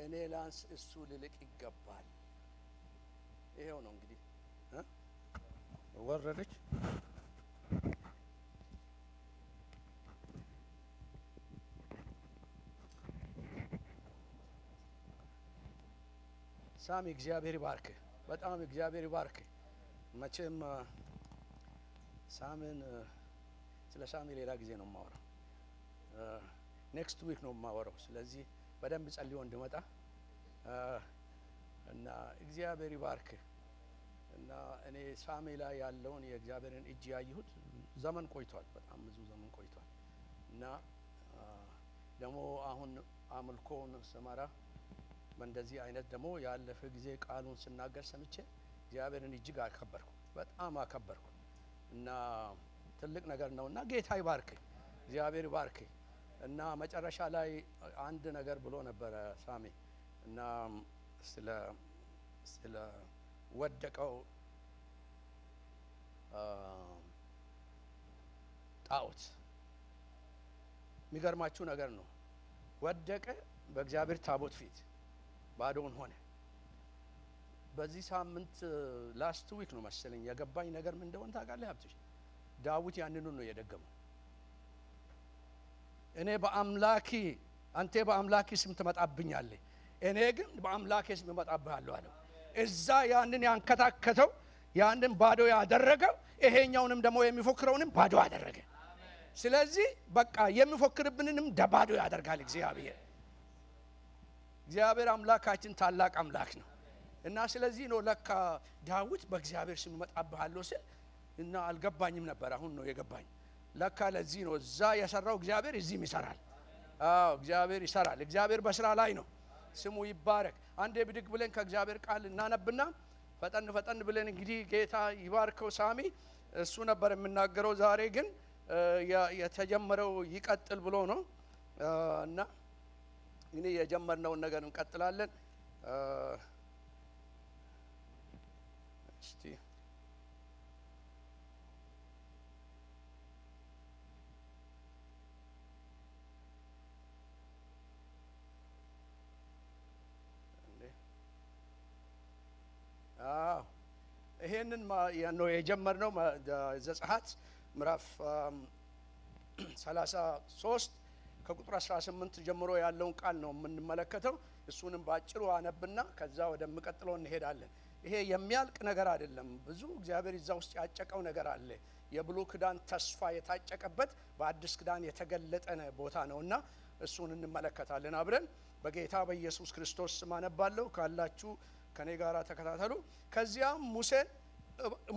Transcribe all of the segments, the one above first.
እኔ ላንስ እሱ ልልቅ ይገባል። ይሄው ነው እንግዲህ ወረደች። ሳሚ እግዚአብሔር ይባርክ። በጣም እግዚአብሔር ይባርክ። መቼም ሳምን ስለ ሳሚ ሌላ ጊዜ ነው የማወራው። ኔክስት ዊክ ነው የማወራው። ስለዚህ በደንብ ጸልዮ እንድመጣ እና እግዚአብሔር ይባርክ። እና እኔ ሳሚ ላይ ያለውን የእግዚአብሔርን እጅ ያየሁት ዘመን ቆይቷል፣ በጣም ብዙ ዘመን ቆይቷል። እና ደግሞ አሁን አምልኮውን ስመራ በእንደዚህ አይነት ደግሞ ያለፈ ጊዜ ቃሉን ስናገር ሰምቼ እግዚአብሔርን እጅግ አከበርኩ፣ በጣም አከበርኩ። እና ትልቅ ነገር ነውና ጌታ ይባርክ፣ እግዚአብሔር ይባርክ። እና መጨረሻ ላይ አንድ ነገር ብሎ ነበረ ሳሚ እና ስለ ወደቀው ጣዖት የሚገርማችሁ ነገር ነው። ወደቀ በእግዚአብሔር ታቦት ፊት ባዶውን ሆነ። በዚህ ሳምንት ላስት ዊክ ነው መሰለኝ የገባኝ ነገር ምን እንደሆነ ታውቃለህ ሀብትሽ? ዳዊት ያንኑ ነው የደገመው። እኔ በአምላኪ አንተ በአምላኪ ስም ትመጣብኛለህ፣ እኔ ግን በአምላኬ ስም እመጣብሃለሁ አለው። እዛ ያንን ያንከታከተው ያንን ባዶ ያደረገው ይሄኛውንም ደግሞ የሚፎክረውንም ባዶ አደረገ። ስለዚህ በቃ የሚፎክርብንንም ባዶ ያደርጋል እግዚአብሔር። እግዚአብሔር አምላካችን ታላቅ አምላክ ነው። እና ስለዚህ ነው ለካ ዳዊት በእግዚአብሔር ስም እመጣብሃለሁ ሲል እና አልገባኝም ነበር። አሁን ነው የገባኝ። ለካ ለዚህ ነው እዛ የሰራው እግዚአብሔር እዚህም ይሰራል። አዎ እግዚአብሔር ይሰራል። እግዚአብሔር በስራ ላይ ነው። ስሙ ይባረክ። አንዴ ብድግ ብለን ከእግዚአብሔር ቃል እናነብና ፈጠን ብለን እንግዲህ ጌታ ይባርከው። ሳሚ እሱ ነበር የምናገረው። ዛሬ ግን የተጀመረው ይቀጥል ብሎ ነው እና እንግዲህ የጀመርነውን ነገር እንቀጥላለን። እስቲ ይሄንን ነው የጀመርነው። ዘጸአት ምዕራፍ 33 ከቁጥር 18 ጀምሮ ያለውን ቃል ነው የምንመለከተው። እሱንም ባጭሩ አነብና ከዛ ወደምቀጥለው እንሄዳለን። ይሄ የሚያልቅ ነገር አይደለም። ብዙ እግዚአብሔር እዛ ውስጥ ያጨቀው ነገር አለ። የብሉይ ኪዳን ተስፋ የታጨቀበት በአዲስ ኪዳን የተገለጠ ቦታ ነውና እሱን እንመለከታለን አብረን። በጌታ በኢየሱስ ክርስቶስ ስም አነባለሁ። ካላችሁ ከኔ ጋራ ተከታተሉ። ከዚያም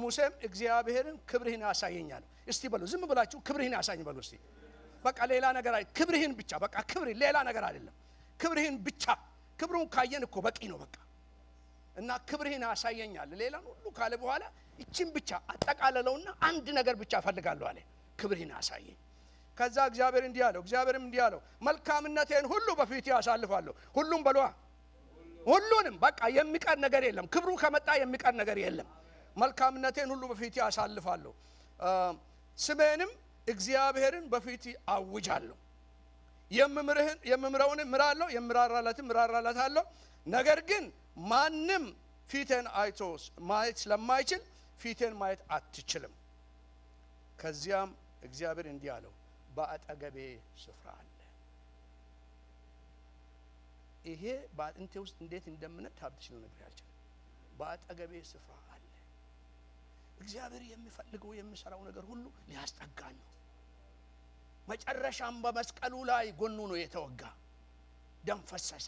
ሙሴም እግዚአብሔርን ክብርህን ያሳየኛል። እስቲ በሉ፣ ዝም ብላችሁ ክብርህን ያሳኝ በሉ እስቲ። በቃ ሌላ ነገር አይ፣ ክብርህን ብቻ በቃ ክብርህን፣ ሌላ ነገር አይደለም። ክብርህን ብቻ። ክብሩን ካየን እኮ በቂ ነው በቃ። እና ክብርህን ያሳየኛል ሌላን ሁሉ ካለ በኋላ እቺን ብቻ አጠቃለለውና አንድ ነገር ብቻ ፈልጋለሁ አለ። ክብርህን ያሳየኝ። ከዛ እግዚአብሔርም እንዲህ አለው መልካምነቴን ሁሉ በፊት ያሳልፋለሁ። ሁሉም በሏ፣ ሁሉንም በቃ የሚቀር ነገር የለም። ክብሩ ከመጣ የሚቀር ነገር የለም። መልካምነቴን ሁሉ በፊት ያሳልፋለሁ፣ ስሜንም እግዚአብሔርን በፊት አውጃለሁ። የምምረውን ምራለሁ፣ የምራራለትም ምራራለታለሁ። ነገር ግን ማንም ፊቴን አይቶ ማየት ስለማይችል ፊቴን ማየት አትችልም። ከዚያም እግዚአብሔር እንዲህ አለው በአጠገቤ ስፍራ አለ። ይሄ በአጥንቴ ውስጥ እንዴት እንደምነት ሀብትሽ ነው ነገር ያልቻለ። በአጠገቤ ስፍራ አለ። እግዚአብሔር የሚፈልገው የሚሰራው ነገር ሁሉ ሊያስጠጋን ነው። መጨረሻም በመስቀሉ ላይ ጎኑ ነው የተወጋ፣ ደም ፈሰሰ።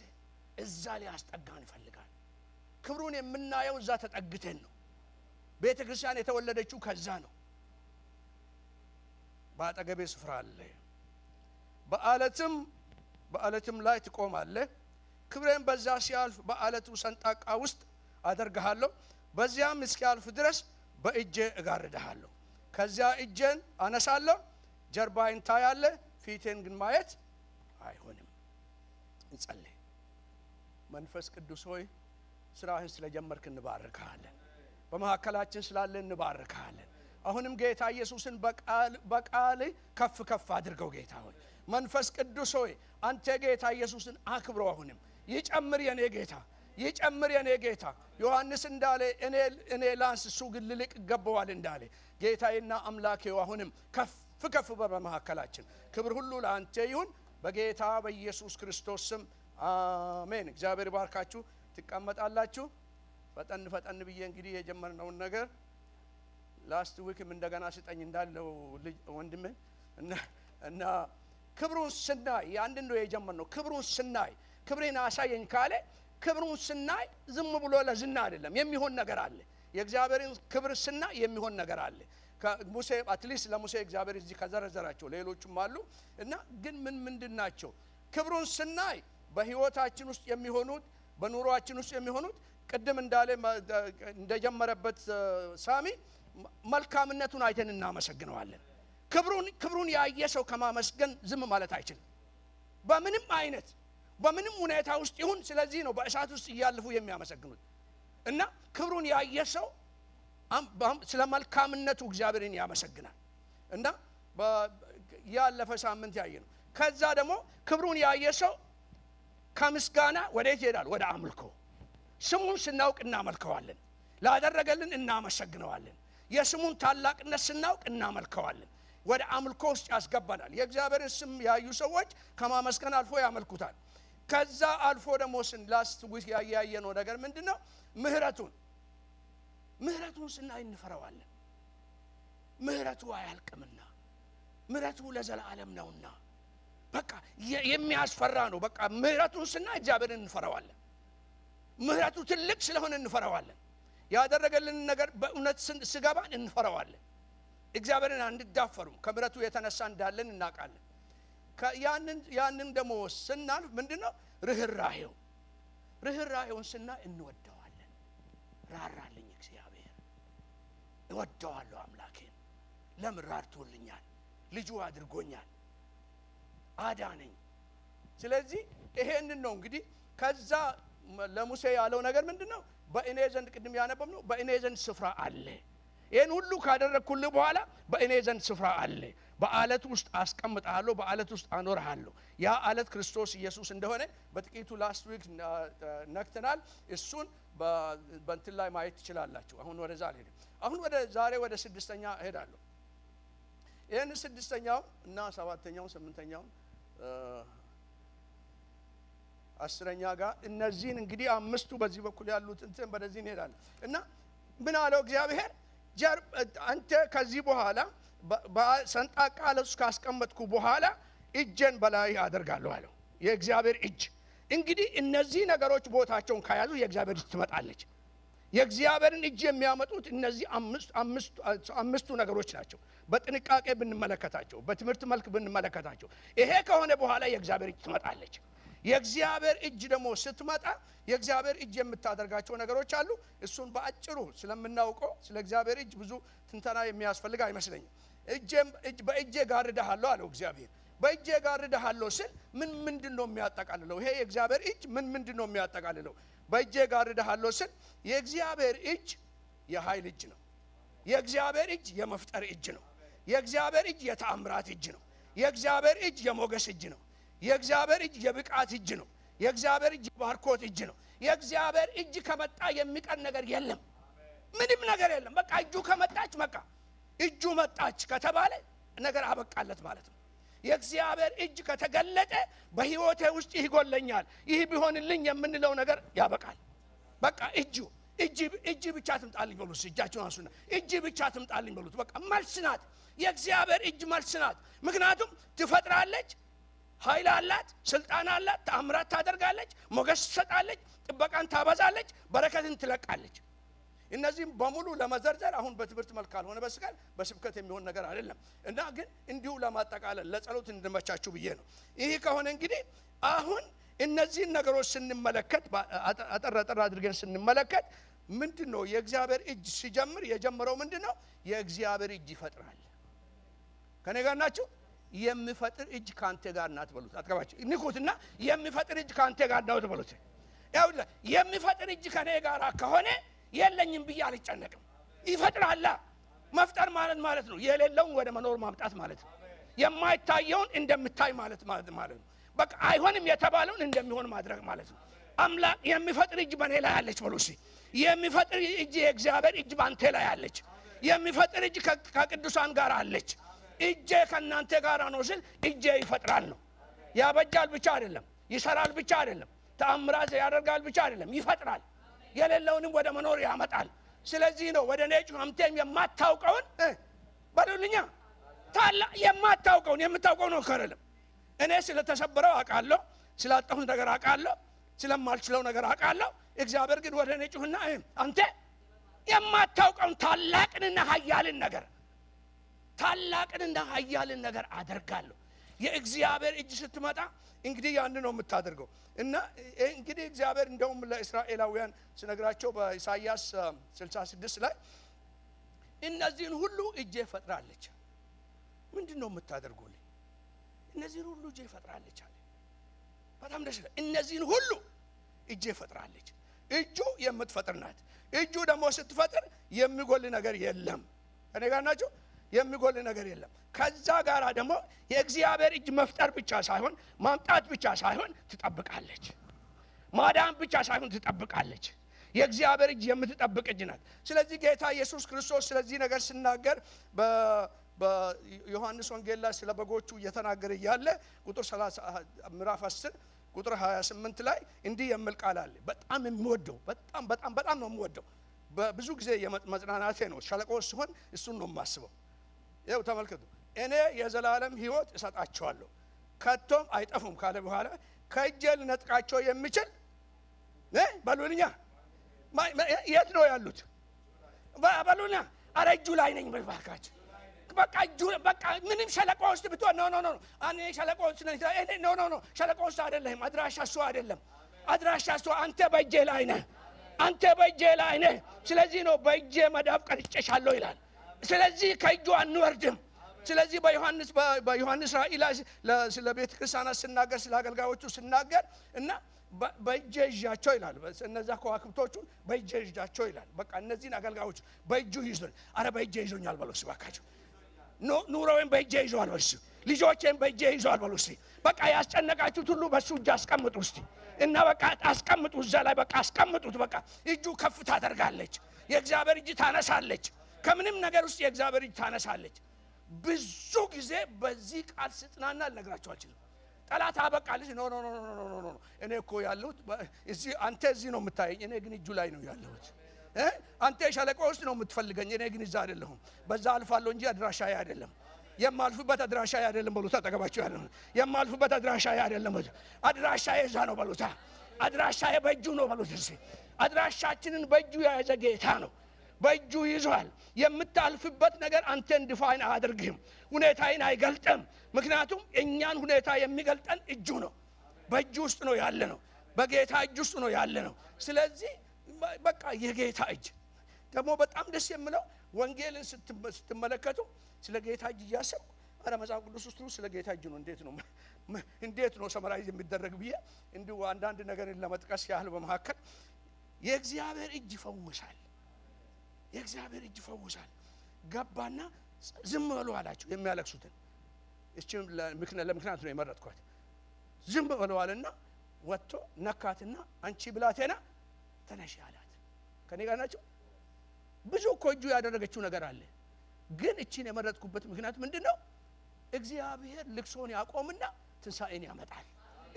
እዛ ሊያስጠጋን ይፈልጋል። ክብሩን የምናየው እዛ ተጠግተን ነው። ቤተ ክርስቲያን የተወለደችው ከዛ ነው። በአጠገቤ ስፍራ አለ፣ በአለትም ላይ ትቆማለህ። ክብሬን በዛ ሲያልፍ በአለቱ ሰንጣቃ ውስጥ አደርግሃለሁ። በዚያም እስኪያልፍ ድረስ በእጄ እጋርድሃለሁ። ከዚያ እጄን አነሳለሁ፣ ጀርባዬን ታያለህ፣ ፊቴን ግን ማየት አይሆንም። እንጸልይ። መንፈስ ቅዱስ ሆይ ስራህን ስለጀመርክ እንባርካለን። በመካከላችን ስላለ እንባርካለን። አሁንም ጌታ ኢየሱስን በቃል ከፍ አድርገው ጌታ ሆይ መንፈስ ቅዱስ ሆይ አንተ ጌታ ኢየሱስን አክብረው አሁንም ይጨምር የኔ ጌታ ይጨምር የኔ ጌታ ዮሐንስ እንዳለ እኔ ላንስ እሱ ግን ልልቅ ይገባዋል እንዳለ ጌታዬና አምላኬው አሁንም ከፍ በመካከላችን ክብር ሁሉ ለአንተ ይሁን በጌታ በኢየሱስ ክርስቶስ ስም አሜን። እግዚአብሔር ይባርካችሁ። ትቀመጣላችሁ። ፈጠን ብዬ እንግዲህ የጀመርነውን ነገር ላስት ዊክም እንደገና ስጠኝ እንዳለው ወንድሜ እና ክብሩን ስናይ አንድ ነው የጀመርነው። ክብሩን ስናይ ክብሬን አሳየኝ ካለ ክብሩን ስናይ ዝም ብሎ ለዝና አይደለም የሚሆን ነገር አለ። የእግዚአብሔርን ክብር ስናይ የሚሆን ነገር አለ። ከሙሴ አትሊስት ለሙሴ እግዚአብሔር እዚህ ከዘረዘራቸው ሌሎችም አሉ እና ግን ምንድናቸው? ክብሩን ስናይ በህይወታችን ውስጥ የሚሆኑት በኑሮአችን ውስጥ የሚሆኑት ቅድም እንዳለ እንደጀመረበት ሳሚ መልካምነቱን አይተን እናመሰግነዋለን። ክብሩን ያየ ሰው ከማመስገን ዝም ማለት አይችልም በምንም ሁኔታ ውስጥ ይሁን። ስለዚህ ነው በእሳት ውስጥ እያለፉ የሚያመሰግኑት እና ክብሩን ያየ ሰው ስለ መልካምነቱ እግዚአብሔርን ያመሰግናል እና ያለፈ ሳምንት ያየነው። ከዛ ደግሞ ክብሩን ያየ ሰው ከምስጋና ወዴት ይሄዳል? ወደ አምልኮ። ስሙን ስናውቅ እናመልከዋለን። ላደረገልን እናመሰግነዋለን። የስሙን ታላቅነት ስናውቅ እናመልከዋለን። ወደ አምልኮ ውስጥ ያስገባናል። የእግዚአብሔርን ስም ያዩ ሰዎች ከማመስገን አልፎ ያመልኩታል። ከዛ አልፎ ደግሞ ላስት ዊክ ያየነው ነገር ምንድነው? ምህረቱን ስናይ እንፈራዋለን። ምህረቱ አያልቅምና ምህረቱ ለዘላለም ነውና በቃ የሚያስፈራ ነው። በቃ ምህረቱን ስናይ እግዚአብሔርን እንፈራዋለን። ምህረቱ ትልቅ ስለሆነ እንፈራዋለን። ያደረገልን ነገር በእውነት ስገባን እንፈራዋለን። እግዚአብሔርን አንዳፈሩም ከምህረቱ የተነሳ እንዳለን እናውቃለን። ያንን ደግሞ ስናልፍ ምንድነው? ርህራሄውን ስናይ እንወደዋለን። ራራልኝ እግዚአብሔር እወደዋለሁ አምላኬን። ለምን ራርቶልኛል፣ ልጁ አድርጎኛል፣ አዳነኝ። ስለዚህ ይሄንን ነው እንግዲህ ከዛ ለሙሴ ያለው ነገር ምንድነው? በእኔ ዘንድ ቅድም ያነበብነው በእኔ ዘንድ ስፍራ አለ። ይሄን ሁሉ ካደረግኩልህ በኋላ በእኔ ዘንድ ስፍራ አለ። በአለት ውስጥ አስቀምጣለሁ፣ በአለት ውስጥ አኖርሃለሁ። ያ አለት ክርስቶስ ኢየሱስ እንደሆነ በጥቂቱ ላስት ዊክ ነክተናል። እሱን በእንትን ላይ ማየት ትችላላችሁ። አሁን ወደዛ አልሄድም። አሁን ዛሬ ወደ ስድስተኛ እሄዳለሁ። ይሄን ስድስተኛው እና ሰባተኛው ስምንተኛው አስረኛ ጋር እነዚህን እንግዲህ አምስቱ በዚህ በኩል ያሉት እንትን በደዚህ እንሄዳለን እና ምን አለው እግዚአብሔር? አንተ ከዚህ በኋላ በሰንጣቃ ለሱ ካስቀመጥኩ በኋላ እጄን በላይ አደርጋለሁ አለው። የእግዚአብሔር እጅ እንግዲህ እነዚህ ነገሮች ቦታቸውን ከያዙ የእግዚአብሔር እጅ ትመጣለች። የእግዚአብሔርን እጅ የሚያመጡት እነዚህ አምስቱ ነገሮች ናቸው። በጥንቃቄ ብንመለከታቸው፣ በትምህርት መልክ ብንመለከታቸው ይሄ ከሆነ በኋላ የእግዚአብሔር እጅ ትመጣለች። የእግዚአብሔር እጅ ደግሞ ስትመጣ የእግዚአብሔር እጅ የምታደርጋቸው ነገሮች አሉ። እሱን በአጭሩ ስለምናውቀው ስለ እግዚአብሔር እጅ ብዙ ትንተና የሚያስፈልግ አይመስለኝም። በእጄ ጋርድሃለሁ አለው እግዚአብሔር። በእጄ ጋርድሃለሁ ስል ምንድነው የሚያጠቃልለው? ይሄ የእግዚአብሔር እጅ ምንድነው የሚያጠቃልለው? በእጄ ጋርድሃለሁ ስል የእግዚአብሔር እጅ የኃይል እጅ ነው። የእግዚአብሔር እጅ የመፍጠር እጅ ነው። የእግዚአብሔር እጅ የተአምራት እጅ ነው። የእግዚአብሔር እጅ የሞገስ እጅ ነው። የእግዚአብሔር እጅ የብቃት እጅ ነው። የእግዚአብሔር እጅ የባርኮት እጅ ነው። የእግዚአብሔር እጅ ከመጣ የሚቀር ነገር የለም። ምንም ነገር የለም። በቃ እጁ ከመጣች በቃ እጁ መጣች ከተባለ ነገር አበቃለት ማለት ነው። የእግዚአብሔር እጅ ከተገለጠ በህይወቴ ውስጥ ይጎለኛል፣ ይህ ቢሆንልኝ የምንለው ነገር ያበቃል። በቃ እጅ ብቻ ትምጣልኝ በሉት። እጃችሁን አንሱና እጅ ብቻ ትምጣልኝ በሉት። በቃ መልስ ናት። የእግዚአብሔር እጅ መልስ ናት። ምክንያቱም ትፈጥራለች፣ ኃይል አላት፣ ስልጣን አላት፣ ተአምራት ታደርጋለች፣ ሞገስ ትሰጣለች፣ ጥበቃን ታበዛለች፣ በረከትን ትለቃለች። እነዚህም በሙሉ ለመዘርዘር አሁን በትምህርት መልክ ካልሆነ በስካል በስብከት የሚሆን ነገር አይደለም እና ግን እንዲሁ ለማጠቃለል ለጸሎት እንድመቻችሁ ብዬ ነው። ይሄ ከሆነ እንግዲህ አሁን እነዚህን ነገሮች ስንመለከት አጠር አድርገን ስንመለከት ምንድነው የእግዚአብሔር እጅ ሲጀምር የጀመረው ምንድነው? የእግዚአብሔር እጅ ይፈጥራል። ከኔ ጋር ናችሁ? የሚፈጥር እጅ ካንተ ጋር ናት በሉት። አጥገባችሁ ንኩትና የሚፈጥር እጅ ካንተ ጋር ናት በሉት። ያውላ የሚፈጥር እጅ ከኔ ጋር ከሆነ የለኝም ብዬ አልጨነቅም። ይፈጥራል። መፍጠር ማለት ነው የሌለውን ወደ መኖር ማምጣት ማለት ነው። የማይታየውን እንደምታይ ማለት ነው። በቃ አይሆንም የተባለውን እንደሚሆን ማድረግ ማለት ነው። አምላክ የሚፈጥር እጅ በኔ ላይ አለች በሉ እስቲ። የሚፈጥር እጅ የእግዚአብሔር እጅ ባንተ ላይ አለች። የሚፈጥር እጅ ከቅዱሳን ጋር አለች። እጄ ከናንተ ጋር ነው ሲል እጄ ይፈጥራል ነው። ያበጃል ብቻ አይደለም፣ ይሰራል ብቻ አይደለም፣ ተአምራት ያደርጋል ብቻ አይደለም፣ ይፈጥራል። የሌለውንም ወደ መኖር ያመጣል። ስለዚህ ነው ወደ ነጭ አምቴም የማታውቀውን በሉልኛ ታላ የማታውቀውን የምታውቀው ነው ከረለም። እኔ ስለተሰበረው አውቃለሁ፣ ስላጣሁት ነገር አውቃለሁ፣ ስለማልችለው ነገር አውቃለሁ። እግዚአብሔር ግን ወደ ነጭና አንተ የማታውቀውን ታላቅንና ኃያልን ነገር አደርጋለሁ። የእግዚአብሔር እጅ ስትመጣ እንግዲህ ያን ነው የምታደርገው። እና እንግዲህ እግዚአብሔር እንደውም ለእስራኤላውያን ሲነግራቸው በኢሳይያስ 66 ላይ እነዚህን ሁሉ እጄ ፈጥራለች። ምንድነው የምታደርጉልኝ? እነዚህን ሁሉ እጄ ፈጥራለች አለ። በጣም ደስ ይላል። እነዚህን ሁሉ እጄ ፈጥራለች። እጁ የምትፈጥር ናት። እጁ ደግሞ ስትፈጥር የሚጎል ነገር የለም። እኔ ጋር ናቸው። የሚጎል ነገር የለም። ከዛ ጋራ ደግሞ የእግዚአብሔር እጅ መፍጠር ብቻ ሳይሆን ማምጣት ብቻ ሳይሆን ትጠብቃለች። ማዳን ብቻ ሳይሆን ትጠብቃለች። የእግዚአብሔር እጅ የምትጠብቅ እጅ ናት። ስለዚህ ጌታ ኢየሱስ ክርስቶስ ስለዚህ ነገር ሲናገር በዮሐንስ ወንጌል ላይ ስለ በጎቹ እየተናገረ ያለ ቁጥር 30 ምዕራፍ 10 ቁጥር 28 ላይ እንዲህ የሚል ቃል አለ። በጣም የምወደው በጣም ነው የምወደው። በብዙ ጊዜ የመጽናናቴ ነው። ሸለቆ ሲሆን እሱን ነው የማስበው። ይኸው ተመልከቱ። እኔ የዘላለም ሕይወት እሰጣቸዋለሁ ከቶም አይጠፉም ካለ በኋላ ከእጄ ልነጥቃቸው የሚችል በሉልኛ የት ነው ያሉት? በሉልኛ አረ እጁ ላይ ነኝ ባካችሁ። በቃ እጁ በቃ ምንም ሸለቆ ውስጥ ብትሆን ኖ እኔ ሸለቆ ውስጥ ነኝ ኖ ሸለቆ ውስጥ አይደለም። አድራሻ እሱ አይደለም። አድራሻ እሱ አንተ በእጄ ላይ ነህ። አንተ በእጄ ላይ ነህ። ስለዚህ ነው በእጄ መዳፍ ቀርጬሻለሁ ይላል። ስለዚህ ከእጁ አንወርድም። ስለዚህ በዮሐንስ ራእይ ላይ ስለ ቤተ ክርስቲያናት ሲናገር ስለ አገልጋዮቹ ሲናገር እና በእጄ ይዣቸው ይላል። እነዛ ከዋክብቶቹን በእጄ ይዣቸው ይላል። በቃ እነዚህን አገልጋዮች በእጁ ይዞኝ አረ በእጄ ይዞኛል በሉ እባካችሁ። ኑሮዬን በእጄ ይዟል በሉ። ልጆቼን በእጄ ይዟል በሉ። በቃ ያስጨነቃችሁት ሁሉ በሱ እጅ አስቀምጡ እስቲ እና በቃ አስቀምጡ እዛ ላይ በቃ አስቀምጡት። በቃ እጁ ከፍ ታደርጋለች። የእግዚአብሔር እጅ ታነሳለች። ከምንም ነገር ውስጥ የእግዚአብሔር እጅ ታነሳለች። ብዙ ጊዜ በዚህ ቃል ስጥናና ልነግራችሁ አልችልም። ጠላት አበቃልሽ ኖ እኔ እኮ ያለሁት እዚህ አንተ እዚህ ነው የምታየኝ፣ እኔ ግን እጁ ላይ ነው ያለሁት። አንተ ሸለቆ ውስጥ ነው የምትፈልገኝ፣ እኔ ግን እዛ አይደለሁም። በዛ አልፋለሁ እንጂ አድራሻዬ አይደለም። የማልፍበት አድራሻዬ አይደለም በሉታ። ተቀባችሁ ያለው የማልፍበት አድራሻዬ አይደለም። አድራሻዬ እዛ ነው በሉታ። አድራሻዬ በእጁ ነው በሉት። አድራሻችንን በእጁ የያዘ ጌታ ነው። በእጁ ይዟል። የምታልፍበት ነገር አንተን ዲፋይን አያደርግህም። ሁኔታዬን አይገልጥም። ምክንያቱም እኛን ሁኔታ የሚገልጠን እጁ ነው። በእጁ ውስጥ ነው ያለ ነው። በጌታ እጅ ውስጥ ነው ያለ ነው። ስለዚህ በቃ የጌታ እጅ ደግሞ በጣም ደስ የሚለው ወንጌልን ስትመለከቱ ስለ ጌታ እጅ እያሰብኩ አረ መጽሐፍ ቅዱስ ውስጥ ስለ ጌታ እጅ ነው እንዴት ነው ሰመራይዝ የሚደረግ ብዬ እንዲሁ አንዳንድ ነገርን ለመጥቀስ ያህል በመካከል የእግዚአብሔር እጅ ይፈውሳል። የእግዚአብሔር እጅ ይፈውሳል። ገባና ዝም በሉ አላቸው የሚያለቅሱትን። እቺም ለምክንያት ነው የመረጥኳት። ዝም በሉ አለና ወጥቶ ነካትና አንቺ ብላቴና ተነሽ አላት። ከኔ ጋር ናቸው። ብዙ እኮ እጁ ያደረገችው ነገር አለ። ግን እቺን የመረጥኩበት ምክንያት ምንድነው? እግዚአብሔር ልቅሶን ያቆምና ትንሣኤን ያመጣል።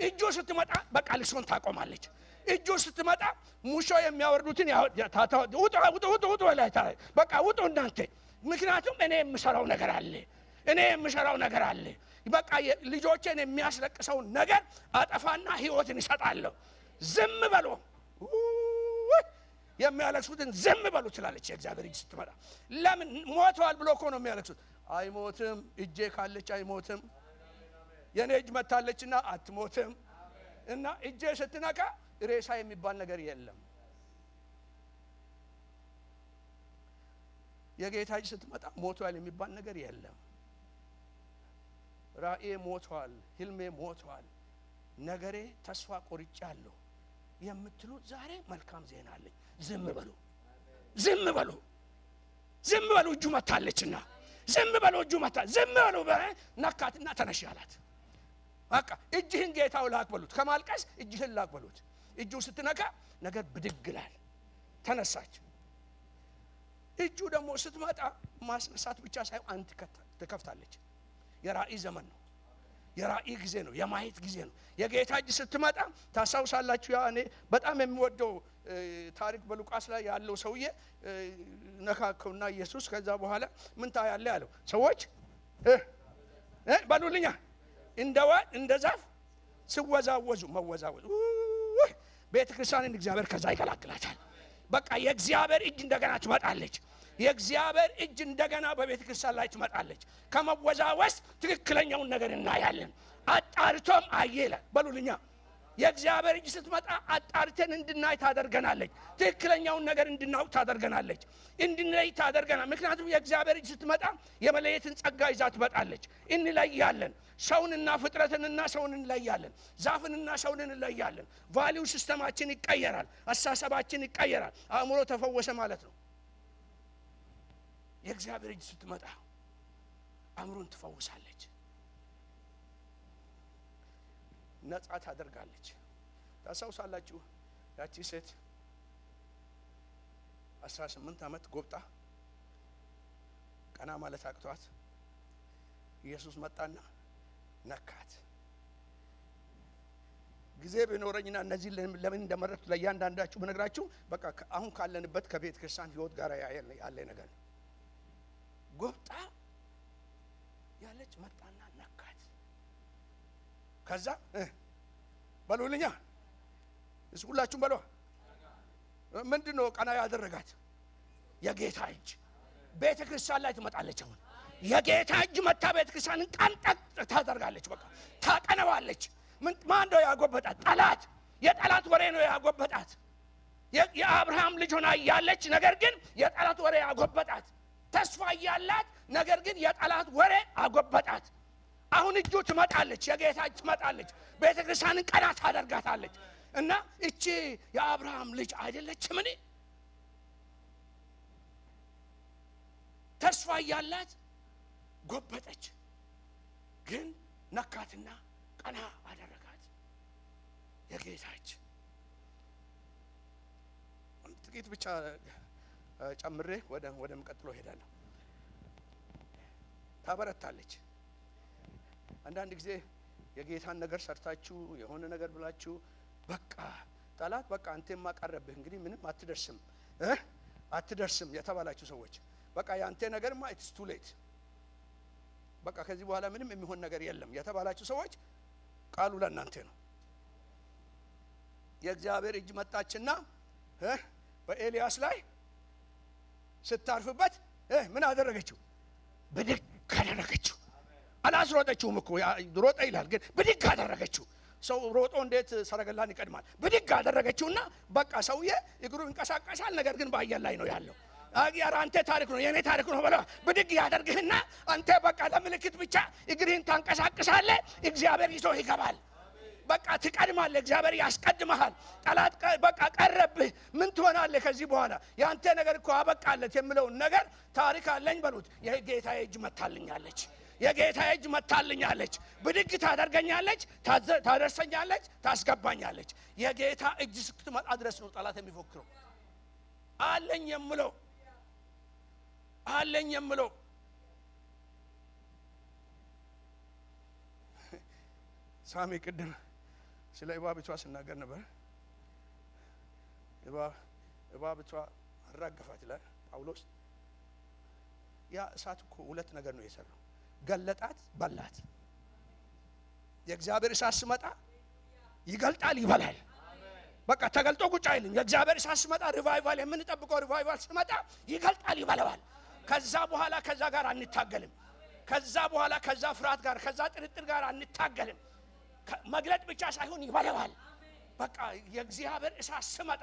እጁ ስትመጣ በቃ ልቅሶን ታቆማለች። እጁ ስትመጣ ሙሾ የሚያወርዱትን ውጡ በቃ ውጡ እናንተ። ምክንያቱም እኔ የምሰራው ነገር አለ። በቃ ልጆቼን የሚያስለቅሰው ነገር አጠፋና ህይወትን ይሰጣለሁ። ዝም በሉ የሚያለቅሱትን ዝም በሉ ትላለች የእግዚአብሔር እጅ ስትመጣ። ለምን ሞቷል ብሎ እኮ ነው የሚያለቅሱት። አይሞትም። እጄ ካለች አይሞትም። የኔ እጅ መታለችና አትሞትም። እና እጄ ስትነካ ሬሳ የሚባል ነገር የለም። የጌታ እጅ ስትመጣ ሞቷል የሚባል ነገር የለም። ራእዬ ሞቷል፣ ህልሜ ሞቷል፣ ነገሬ ተስፋ ቆርጫለሁ የምትሉት ዛሬ መልካም ዜና አለኝ። ዝም በሉ። እጁ መታለችና ዝም በሉ እጁ መታ ዝም በሉ ነካትና ተነሽ አላት። በቃ እጅህን ጌታው ላክ በሉት። ከማልቀስ እጅህን ላክ በሉት። እጁ ስትነካ ነገር ብድግ ይላል። ተነሳች። እጁ ደግሞ ስትመጣ ማስነሳት ብቻ ሳይሆን አንተ ትከፍታለች። የራእይ ዘመን ነው። የራእይ ጊዜ ነው። የማየት ጊዜ ነው። የጌታ እጅ ስትመጣ ታሳውሳላችሁ። ያ እኔ በጣም የሚወደው ታሪክ በሉቃስ ላይ ያለው ሰውዬ ነካከውና ኢየሱስ ከዛ በኋላ ምን ታያለ ያለው ሰዎች በሉልኛ እንደ ዛፍ ሲወዛወዙ መወዛወዙ ቤተክርስቲያንን እግዚአብሔር ከዛ ይከላክላታል። በቃ የእግዚአብሔር እጅ እንደገና ትመጣለች። የእግዚአብሔር እጅ እንደገና በቤተክርስቲያን ላይ ትመጣለች። ከመወዛወዝ ትክክለኛውን ነገር እናያለን። አጣርቶም አየለ በሉልኛ የእግዚአብሔር እጅ ስትመጣ አጣርተን እንድናይ ታደርገናለች። ትክክለኛውን ነገር እንድናውቅ ታደርገናለች። እንድንለይ ታደርገናል። ምክንያቱም የእግዚአብሔር እጅ ስትመጣ የመለየትን ጸጋ ይዛ ትመጣለች። እንለያለን። ሰውንና ፍጥረትንና ሰውን እንለያለን። ዛፍንና ሰውን እንለያለን። ቫልዩ ሲስተማችን ይቀየራል። አስተሳሰባችን ይቀየራል። አእምሮ ተፈወሰ ማለት ነው። የእግዚአብሔር እጅ ስትመጣ አእምሮን ትፈውሳለች፣ ነጻ ታደርጋለች። ታሳውሳላችሁ ያቺ ሴት 18 ዓመት ጎብጣ ቀና ማለት አቅቷት ኢየሱስ መጣና ነካት። ጊዜ ቢኖረኝና እነዚህ ለምን እንደመረጥኩ ለእያንዳንዳችሁ ብነግራችሁ በቃ አሁን ካለንበት ከቤተ ክርስቲያን ህይወት ጋር ያለ ነገር ነው። ጎብጣ ያለች መጣና ነካት። ከዛ በሉልኛ እሱ ሁላችሁም በሏ ምንድነው ቀና ያደረጋት? የጌታ እጅ ቤተ ክርስቲያን ላይ ትመጣለች። አሁን የጌታ እጅ መታ ቤተ ክርስቲያንን ቀንጠቅ ታደርጋለች። በቃ ታቀነዋለች። ማን ነው ያጎበጣት? ጠላት። የጠላት ወሬ ነው ያጎበጣት። የአብርሃም ልጅ ሆና ያለች ነገር ግን የጠላት ወሬ ያጎበጣት። ተስፋ ያላት ነገር ግን የጠላት ወሬ አጎበጣት። አሁን እጁ ትመጣለች። የጌታ እጅ ትመጣለች። ቤተ ክርስቲያንን ቀና ታደርጋታለች። እና እቺ የአብርሃም ልጅ አይደለችም? እኔ ተስፋ ያላት ጎበጠች። ግን ነካትና ቀና አደረጋት የጌታ እጅ። ጥቂት ብቻ ጨምሬ ወደ መቀጥሎ ሄዳለሁ። ታበረታለች። አንዳንድ ጊዜ የጌታን ነገር ሰርታችሁ የሆነ ነገር ብላችሁ በቃ ጠላት በቃ አንተማ ቀረብህ እንግዲህ ምንም አትደርስም የተባላችሁ ሰዎች በቃ ያንተ ነገርማ ኢትስ ቱ ሌት በቃ ከዚህ በኋላ ምንም የሚሆን ነገር የለም የተባላችሁ ሰዎች ቃሉ ለእናንተ ነው። የእግዚአብሔር እጅ መጣችና በኤልያስ ላይ ስታርፍበት ምን አደረገችው? ብድግ አደረገችው። አላስሮጠችውም እኮ ሮጠ ይላል፣ ግን ብድግ አደረገችው። ሰው ሮጦ እንዴት ሰረገላን ይቀድማል? ብድግ አደረገችውና በቃ ሰውዬ እግሩ እንቀሳቀሳል፣ ነገር ግን በአየር ላይ ነው ያለው። አግያራ አንተ ታሪክ ነው የኔ ታሪክ ነው በለው። ብድግ ያደርግህና አንተ በቃ ለምልክት ብቻ እግርህን ታንቀሳቅሳለህ፣ እግዚአብሔር ይዞ ይገባል። በቃ ትቀድማለህ፣ እግዚአብሔር ያስቀድመሃል። ጠላት በቃ ቀረብህ፣ ምን ትሆናለህ ከዚህ በኋላ? ያንተ ነገር እኮ አበቃለት የሚለውን ነገር ታሪክ አለኝ በሉት። የጌታ እጅ መታልኛለች፣ የጌታ እጅ መታልኛለች። ብድግ ታደርገኛለች፣ ታደርሰኛለች፣ ታስገባኛለች። የጌታ እጅ ስትመጣ ድረስ ነው ጠላት የሚፎክረው። አለኝ የምለው ሳሚ ቅድም ስለ እባብቷ ስናገር ነበር። እባብቷ አራገፋት ይላል ጳውሎስ። ያ እሳት እኮ ሁለት ነገር ነው የሰራው፣ ገለጣት፣ በላት። የእግዚአብሔር እሳት ሲመጣ ይገልጣል፣ ይበላል። በቃ ተገልጦ ቁጭ አይልም። የእግዚአብሔር እሳት ሲመጣ ሪቫይቫል፣ የምንጠብቀው ሪቫይቫል ሲመጣ ይገልጣል፣ ይበላዋል። ከዛ በኋላ ከዛ ጋር አንታገልም። ከዛ በኋላ ከዛ ፍርሃት ጋር ከዛ ጥርጥር ጋር አንታገልም። መግለጥ ብቻ ሳይሆን ይበላዋል። በቃ የእግዚአብሔር እሳት ሲመጣ፣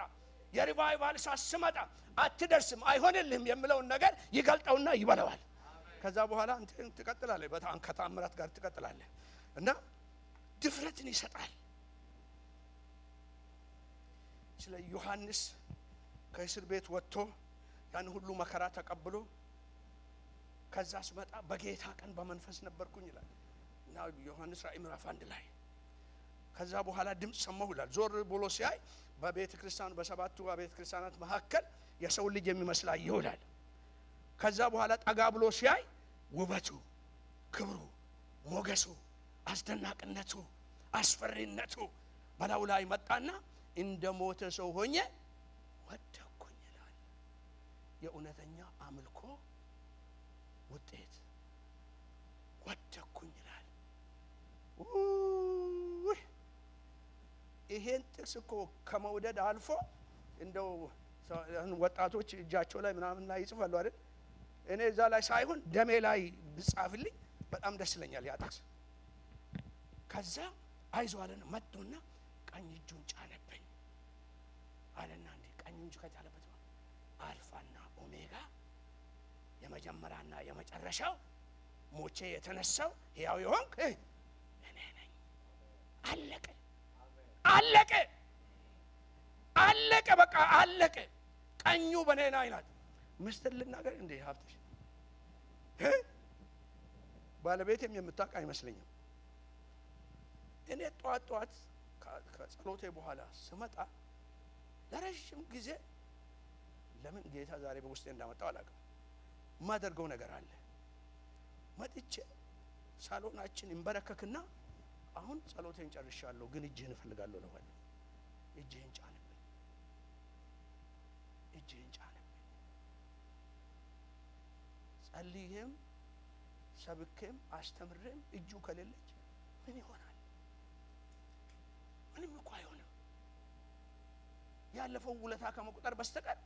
የሪቫይቫል እሳት ሲመጣ አትደርስም፣ አይሆንልህም የሚለውን ነገር ይገልጠውና ይበላዋል። ከዛ በኋላ አንተ ትቀጥላለህ፣ በጣም ከተአምራት ጋር ትቀጥላለህ እና ድፍረትን ይሰጣል። ስለ ዮሐንስ ከእስር ቤት ወጥቶ ያን ሁሉ መከራ ተቀብሎ ከዛ ስመጣ በጌታ ቀን በመንፈስ ነበርኩኝ ይላል እና ዮሐንስ ራእይ ምዕራፍ 1 ላይ ከዛ በኋላ ድምጽ ሰማሁ ይላል። ዞር ብሎ ሲያይ በቤተ ክርስቲያኑ በሰባቱ ቤተ ክርስቲያናት መካከል የሰው ልጅ የሚመስል አየሁ ይላል። ከዛ በኋላ ጠጋ ብሎ ሲያይ ውበቱ፣ ክብሩ፣ ሞገሱ፣ አስደናቂነቱ፣ አስፈሪነቱ በላዩ ላይ መጣና እንደ ሞተ ሰው ሆኜ ወደቅኩኝ ይላል። የእውነተኛ አምልኮ ውጤት ወደቅኩኝ ይላል። ይሄን ጥቅስ እኮ ከመውደድ አልፎ እንደው ወጣቶች እጃቸው ላይ ምናምን ላይ ይጽፋሉ አይደል? እኔ እዛ ላይ ሳይሆን ደሜ ላይ ብጻፍልኝ በጣም ደስ ይለኛል ያ ጥቅስ። ከዛ አይዞህ አለና መጥቶና ቀኝ እጁን ጫነብኝ አለና እንዴ ቀኝ እጁ ከጫለበት አልፋና ኦሜጋ የመጀመሪያና የመጨረሻው ሞቼ የተነሳው ሕያው የሆንክ እኔ ነኝ። አለቀ አለቀ አለቀ፣ በቃ አለቀ። ቀኙ በኔ ነው ይላል። ምስጢር ልናገር እንዴ ሀብትሽ ባለቤቴም የምታውቅ አይመስለኝም። እኔ ጧት ከጸሎቴ በኋላ ስመጣ ለረጅም ጊዜ ለምን ጌታ ዛሬ በውስጤ እንዳመጣው አላውቅም፣ የማደርገው ነገር አለ። መጥቼ ሳሎናችን እንበረከክና አሁን ጸሎቴን ጨርሻለሁ ግን እጅህን እፈልጋለሁ ነው ማለት። እጅህን ጫንብኝ፣ እጅህን ጫንብኝ። ጸልዬም ሰብኬም አስተምሬም እጁ ከሌለች ምን ይሆናል? ምንም እኮ አይሆንም። ያለፈው ውለታ ከመቁጠር በስተቀር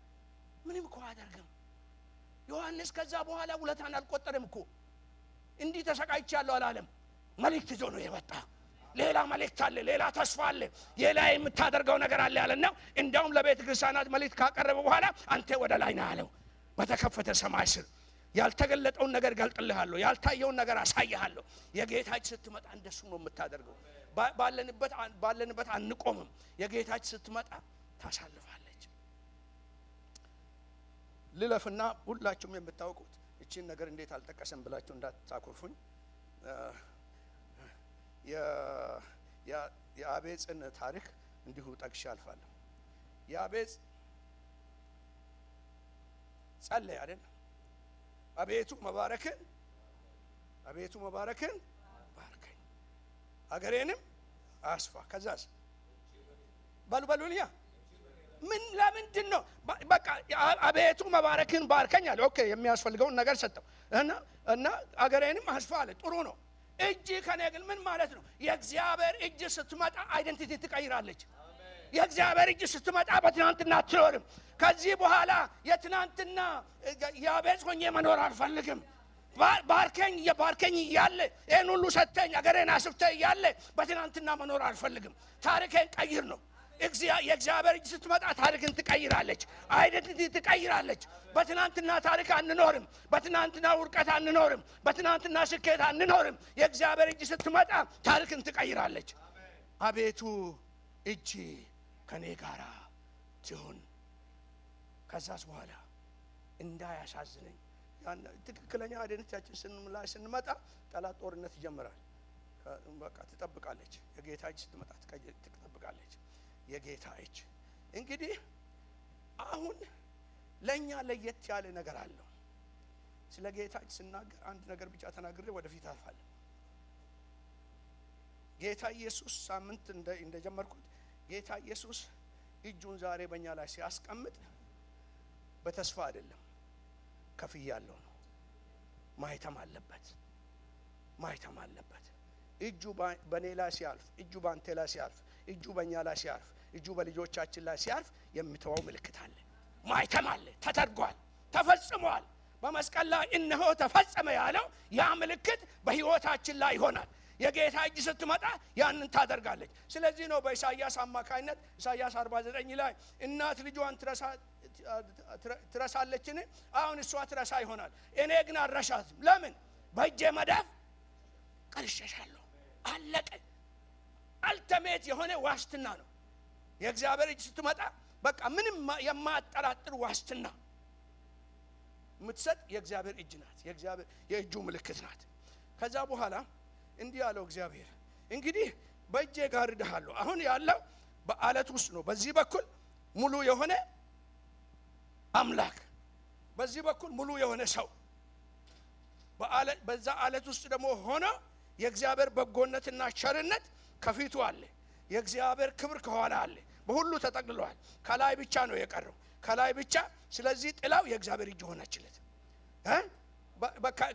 ምንም እኮ አያደርግም። ዮሐንስ ከዛ በኋላ ውለታን አልቆጠረም እኮ። እንዲህ ተሰቃይቻለሁ አላለም። መልእክት ይዞ ነው የመጣ። ሌላ መልእክት አለ፣ ሌላ ተስፋ አለ፣ ሌላ የምታደርገው ነገር አለ ያለና እንደውም ለቤተ ክርስቲያናት መልእክት ካቀረበ በኋላ አንተ ወደ ላይ ነህ አለው። በተከፈተ ሰማይ ስር ያልተገለጠውን ነገር ገልጥልሃለሁ፣ ያልታየውን ነገር አሳይሃለሁ። የጌታ እጅ ስትመጣ እንደሱ ነው የምታደርገው። ባለንበት አንቆምም። የጌታ እጅ ስትመጣ ታሳልፋለች። ልለፍና ሁላችሁም የምታውቁት እቺን ነገር እንዴት አልጠቀሰም ብላችሁ እንዳታኮርፉኝ። የአቤጽን ታሪክ እንዲሁ ጠቅሼ አልፋለሁ። የአቤጽ ጸለየ አይደል? አቤቱ መባረክን ባርከኝ፣ አገሬንም አስፋ። ከዛስ በሉልኛ ምን ለምንድን ነው በቃ አቤቱ መባረክን ባርከኝ አለ። ኦኬ የሚያስፈልገውን ነገር ሰጠው እና አገሬንም አስፋ አለ። ጥሩ ነው። እጅ ከኔ ግን ምን ማለት ነው? የእግዚአብሔር እጅ ስትመጣ አይደንቲቲ ትቀይራለች። የእግዚአብሔር እጅ ስትመጣ በትናንትና አትኖርም። ከዚህ በኋላ የትናንትና ያቤጽ ሆኜ መኖር አልፈልግም። ባርከኝ እያለ ይህን ሁሉ ሰጥተኝ አገሬን አስፍተህ እያለ በትናንትና መኖር አልፈልግም። ታሪኬን ቀይር ነው። የእግዚአብሔር እጅ ስትመጣ ታሪክን ትቀይራለች፣ አይደንቲቲ ትቀይራለች። በትናንትና ታሪክ አንኖርም፣ በትናንትና ውድቀት አንኖርም፣ በትናንትና ስኬት አንኖርም። የእግዚአብሔር እጅ ስትመጣ ታሪክን ትቀይራለች። አቤቱ እጅ ከኔ ጋራ ትሁን። ከዛስ በኋላ እንዳያሳዝነኝ ትክክለኛ አይደንቲቲያችን ስንመጣ ጠላት ጦርነት ይጀምራል። በቃ ትጠብቃለች። የጌታ እጅ ስትመጣ ትጠብቃለች። የጌታ እጅ እንግዲህ አሁን ለኛ ለየት ያለ ነገር አለው። ስለ ጌታ እጅ ስናገር አንድ ነገር ብቻ ተናግሬ ወደፊት አልፋለሁ። ጌታ ኢየሱስ ሳምንት እንደጀመርኩት ጌታ ኢየሱስ እጁን ዛሬ በእኛ ላይ ሲያስቀምጥ በተስፋ አይደለም፣ ከፍያለሁ ነው። ማይተም አለበት። እጁ በኔ ላይ ሲያልፍ፣ እጁ ባንተ ላይ ሲያልፍ፣ እጁ በእኛ ላይ ሲያልፍ፣ እጁ በልጆቻችን ላይ ሲያልፍ የሚተወው ምልክት አለ፣ ማይተም አለ። ተደርጓል፣ ተፈጽሟል። በመስቀል ላይ እነሆ ተፈጸመ ያለው ያ ምልክት በህይወታችን ላይ ይሆናል። የጌታ እጅ ስትመጣ ያንን ታደርጋለች። ስለዚህ ነው በኢሳይያስ አማካይነት ኢሳይያስ 49 ላይ እናት ልጇን ትረሳለችን? አሁን እሷ ትረሳ ይሆናል፣ እኔ ግን አልረሳትም። ለምን? በእጄ መዳፍ ቀርሼሻለሁ። አለቀ። አልተሜት የሆነ ዋስትና ነው። የእግዚአብሔር እጅ ስትመጣ በቃ ምንም የማያጠራጥር ዋስትና። የምትሰጥ የእግዚአብሔር እጅ ናት። የእግዚአብሔር የእጁ ምልክት ናት። ከዛ በኋላ እንዲህ ያለው እግዚአብሔር እንግዲህ በእጄ ጋርድሃለሁ። አሁን ያለው በአለት ውስጥ ነው። በዚህ በኩል ሙሉ የሆነ አምላክ፣ በዚህ በኩል ሙሉ የሆነ ሰው፣ በዛ አለት ውስጥ ደግሞ ሆነ የእግዚአብሔር በጎነትና ቸርነት ከፊቱ አለ። የእግዚአብሔር ክብር ከኋላ አለ። በሁሉ ተጠቅልሏል። ከላይ ብቻ ነው የቀረው፣ ከላይ ብቻ። ስለዚህ ጥላው የእግዚአብሔር እጅ ሆነችለት።